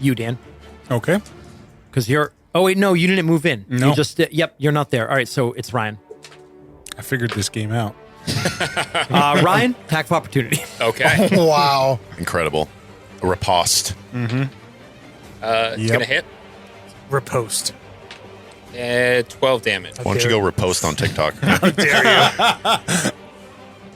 you, Dan, Okay. because you're. Oh wait, no, you didn't move in. No. You just. Yep, you're not there. All right, so it's Ryan. I figured this game out. Ryan, attack of opportunity. Okay. Wow. Incredible. A riposte. It's Yep. going to hit. Riposte. 12 damage. Why don't you go riposte on TikTok? How dare you?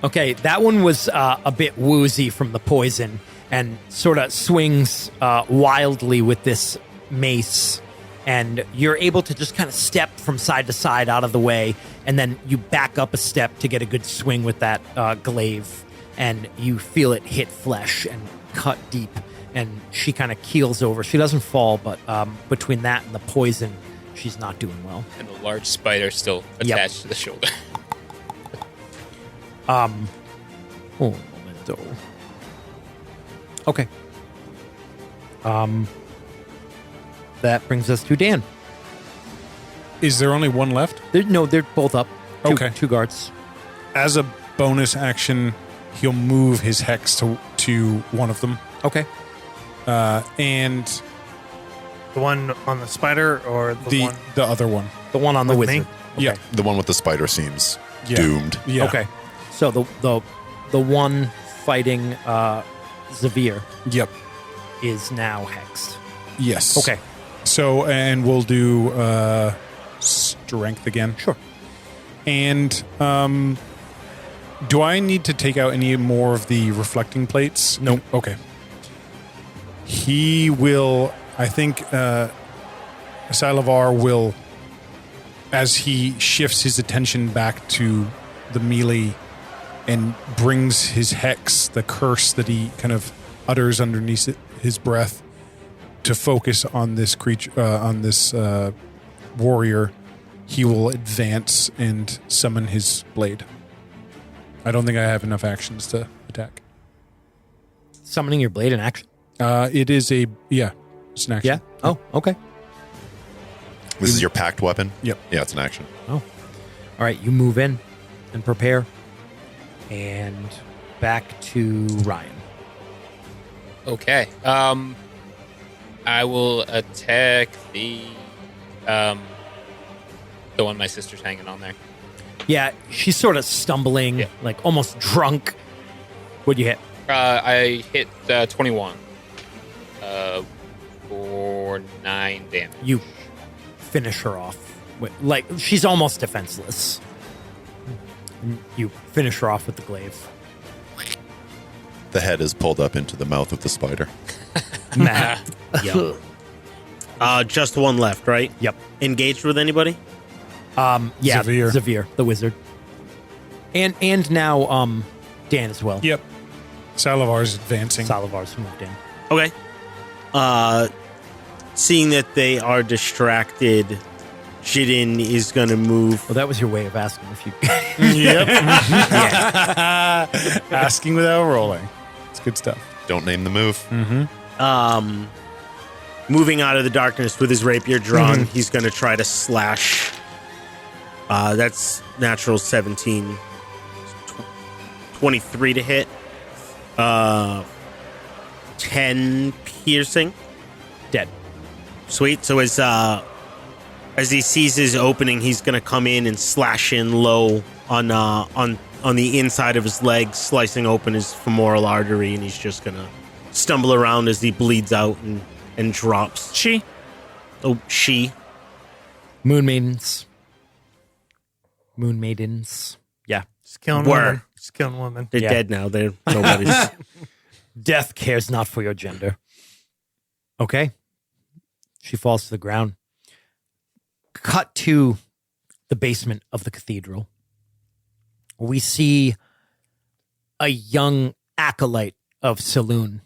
Okay, that one was a bit woozy from the poison and sort of swings wildly with this mace. And you're able to just kind of step from side to side out of the way. And then you back up a step to get a good swing with that glaive. And you feel it hit flesh and cut deep. And she kind of keels over. She doesn't fall, but between that and the poison, she's not doing well. And the large spider still attached to the shoulder. Un momento. Okay. That brings us to Dan. Is there only one left? They're both up. Okay. Two guards. As a bonus action, he'll move his hex to one of them. Okay. And The one on the spider or the one? the other one. The one on the With me? wizard. Yeah. The one with the spider seems Yeah. doomed. Yeah. Okay. So the one fighting Xavier Yep. is now hexed. Yes. Okay. So, and we'll do strength again. Sure. And do I need to take out any more of the reflecting plates? Nope. Okay. He will, I think, Salavar will, as he shifts his attention back to the melee and brings his hex, the curse that he kind of utters underneath his breath, to focus on this creature, on this warrior, he will advance and summon his blade. I don't think I have enough actions to attack. Summoning your blade in action. It is it's an action. Yeah. Oh, okay. This is your packed weapon? Yep. Yeah, it's an action. Oh. All right, you move in and prepare. And back to Ryan. Okay. I will attack the one my sister's hanging on there. Yeah, she's sort of stumbling, Yeah. like almost drunk. What'd you hit? I hit 21 for 9 damage. You finish her off. Like, she's almost defenseless. And you finish her off with the glaive. The head is pulled up into the mouth of the spider. Matt. Yep. Just one left, right? Yep. Engaged with anybody? Yeah, Xavier. Xavier, the wizard. And now Dan as well. Yep. Salavar's advancing. Salavar's moved in. Okay. Seeing that they are distracted, Jidin is going to move. Well, that was your way of asking if you... Yep. Asking without rolling. It's good stuff. Don't name the move. Mm-hmm. moving out of the darkness with his rapier drawn. He's going to try to slash. That's natural 17. 23 to hit. 10 piercing. Dead. Sweet. So as he sees his opening, he's going to come in and slash in low on the inside of his leg, slicing open his femoral artery, and he's just going to stumble around as he bleeds out and drops. She? Oh, she. Moon maidens. Yeah. Just killing women. Just killing women. They're dead now. They're nobody's. Death cares not for your gender. Okay. She falls to the ground. Cut to the basement of the cathedral. We see a young acolyte of Selune.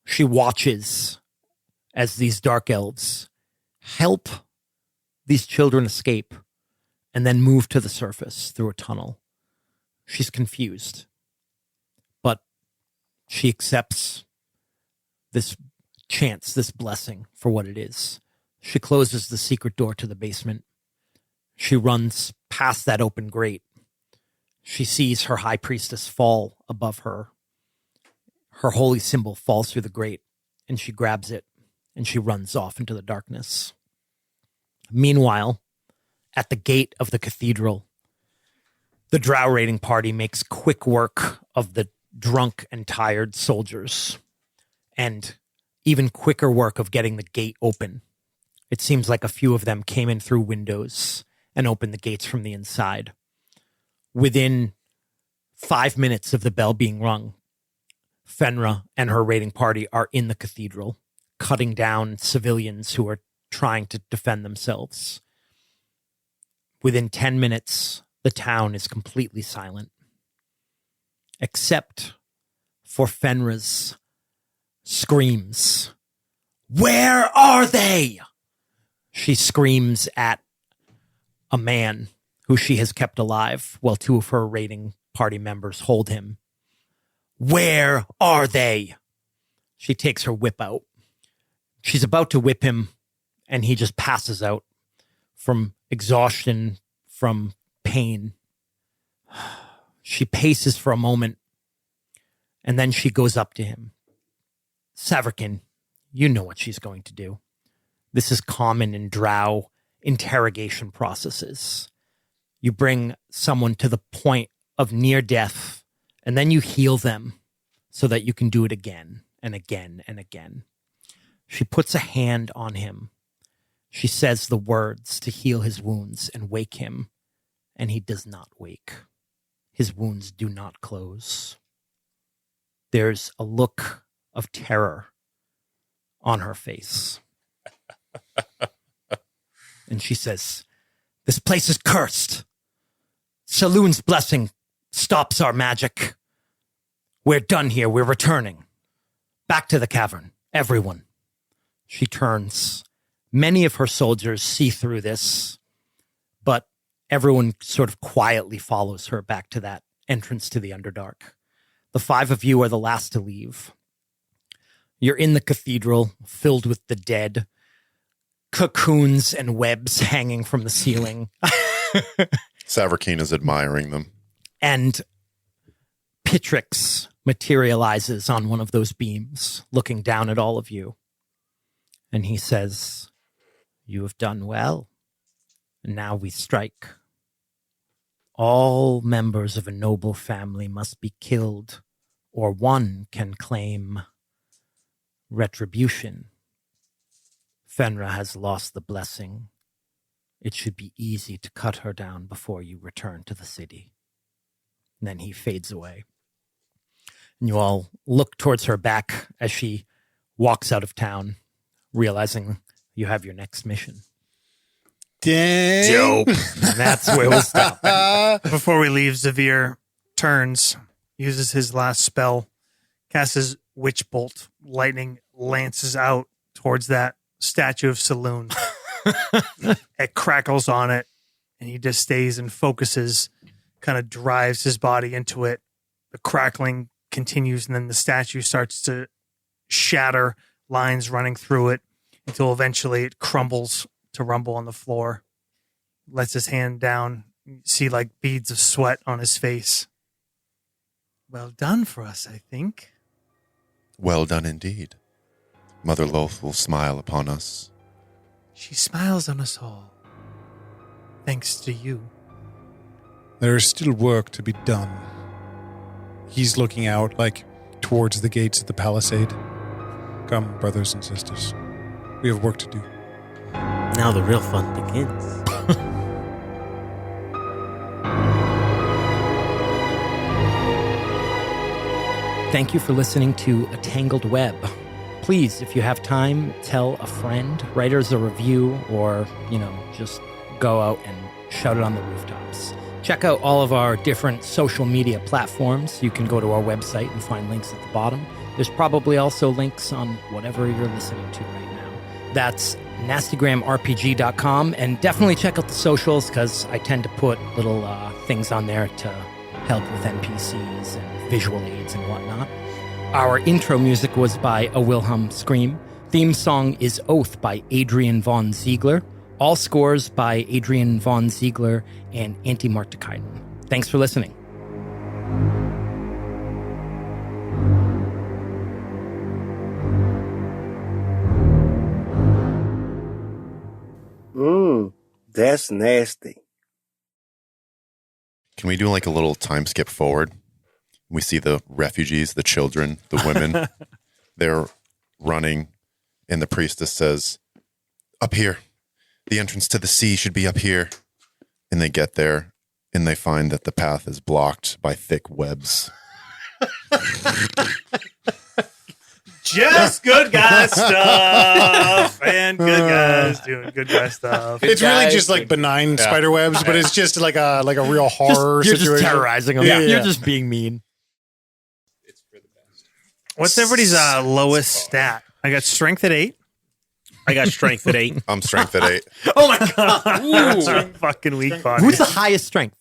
She watches as these dark elves help these children escape and then move to the surface through a tunnel. She's confused, but she accepts this chance, this blessing for what it is. She closes the secret door to the basement. She runs past that open grate. She sees her high priestess fall above her. Her holy symbol falls through the grate, and she grabs it, and she runs off into the darkness. Meanwhile, at the gate of the cathedral, the drow raiding party makes quick work of the drunk and tired soldiers, and even quicker work of getting the gate open. It seems like a few of them came in through windows and opened the gates from the inside. Within 5 minutes of the bell being rung, Fenra and her raiding party are in the cathedral, cutting down civilians who are trying to defend themselves. Within 10 minutes, the town is completely silent, except for Fenra's screams. Where are they? She screams at a man who she has kept alive while two of her raiding party members hold him. Where are they? She takes her whip out. She's about to whip him, and he just passes out from exhaustion, from pain. She paces for a moment, and then she goes up to him. Savarkin, you know what she's going to do. This is common in drow interrogation processes. You bring someone to the point of near death, and then you heal them so that you can do it again and again and again. She puts a hand on him. She says the words to heal his wounds and wake him, and he does not wake. His wounds do not close. There's a look of terror on her face. And she says, this place is cursed. Selune's blessing stops our magic. We're done here. We're returning. Back to the cavern. Everyone. She turns. Many of her soldiers see through this, but everyone sort of quietly follows her back to that entrance to the Underdark. The five of you are the last to leave. You're in the cathedral, filled with the dead, cocoons and webs hanging from the ceiling. Savarkeen is admiring them. And Pitrix materializes on one of those beams, looking down at all of you. And he says, you have done well. And now we strike. All members of a noble family must be killed, or one can claim retribution. Fenra has lost the blessing. It should be easy to cut her down before you return to the city. And then he fades away. And you all look towards her back as she walks out of town, realizing you have your next mission. Dang. Dope. And that's where we'll stop. Before we leave, Zavir turns, uses his last spell, casts his Witch Bolt. Lightning lances out towards that statue of Selune. It crackles on it, and he just stays and focuses, kind of drives his body into it. The crackling continues, and then the statue starts to shatter, lines running through it. until eventually it crumbles to rumble on the floor. Lets his hand down. You see like beads of sweat on his face. Well done for us, I think. Well done indeed. Mother Loth will smile upon us. She smiles on us all. Thanks to you. There is still work to be done. He's looking out, like, towards the gates of the palisade. Come, brothers and sisters. We have work to do. Now the real fun begins. Thank you for listening to A Tangled Web. Please, if you have time, tell a friend, write us a review, or, just go out and shout it on the rooftops. Check out all of our different social media platforms. You can go to our website and find links at the bottom. There's probably also links on whatever you're listening to right now. That's nastygramrpg.com, and definitely check out the socials because I tend to put little things on there to help with NPCs and visual aids and whatnot. Our intro music was by A Wilhelm Scream. Theme song is Oath by Adrian von Ziegler. All scores by Adrian von Ziegler and Antti Martikainen. Thanks for listening. That's nasty. Can we do like a little time skip forward? We see the refugees, the children, the women. They're running, and the priestess says, "Up here. The entrance to the sea should be up here." And they get there, and they find that the path is blocked by thick webs. Just good guy stuff. And good guys doing good guy stuff. It's really just like benign spider webs, but it's just like a real horror You're situation. just terrorizing them. Yeah. You're just being mean. It's for the best. What's everybody's lowest stat? I got strength at 8. I got strength at 8. I'm strength at 8. Oh my god. That's a fucking weak body. Who's the highest strength?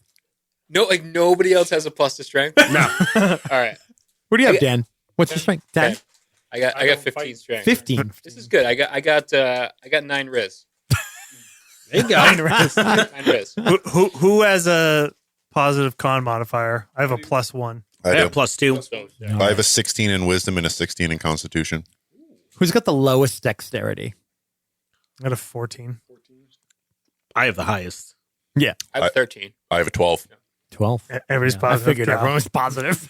No, like nobody else has a plus to strength. No. All right. What do you have, Dan? What's your strength? 10? Okay. I got 15 strength. 15. This is good. I got 9 riz. There you go. 9 riz. 9 riz. Who has a positive con modifier? I have a +1. I I have do. +2. I have a 16 in wisdom and a 16 in constitution. Who's got the lowest dexterity? I got a 14. I have the highest. Yeah. I have 13. I have a 12. 12. Everybody's I positive. figured drow. everyone was positive.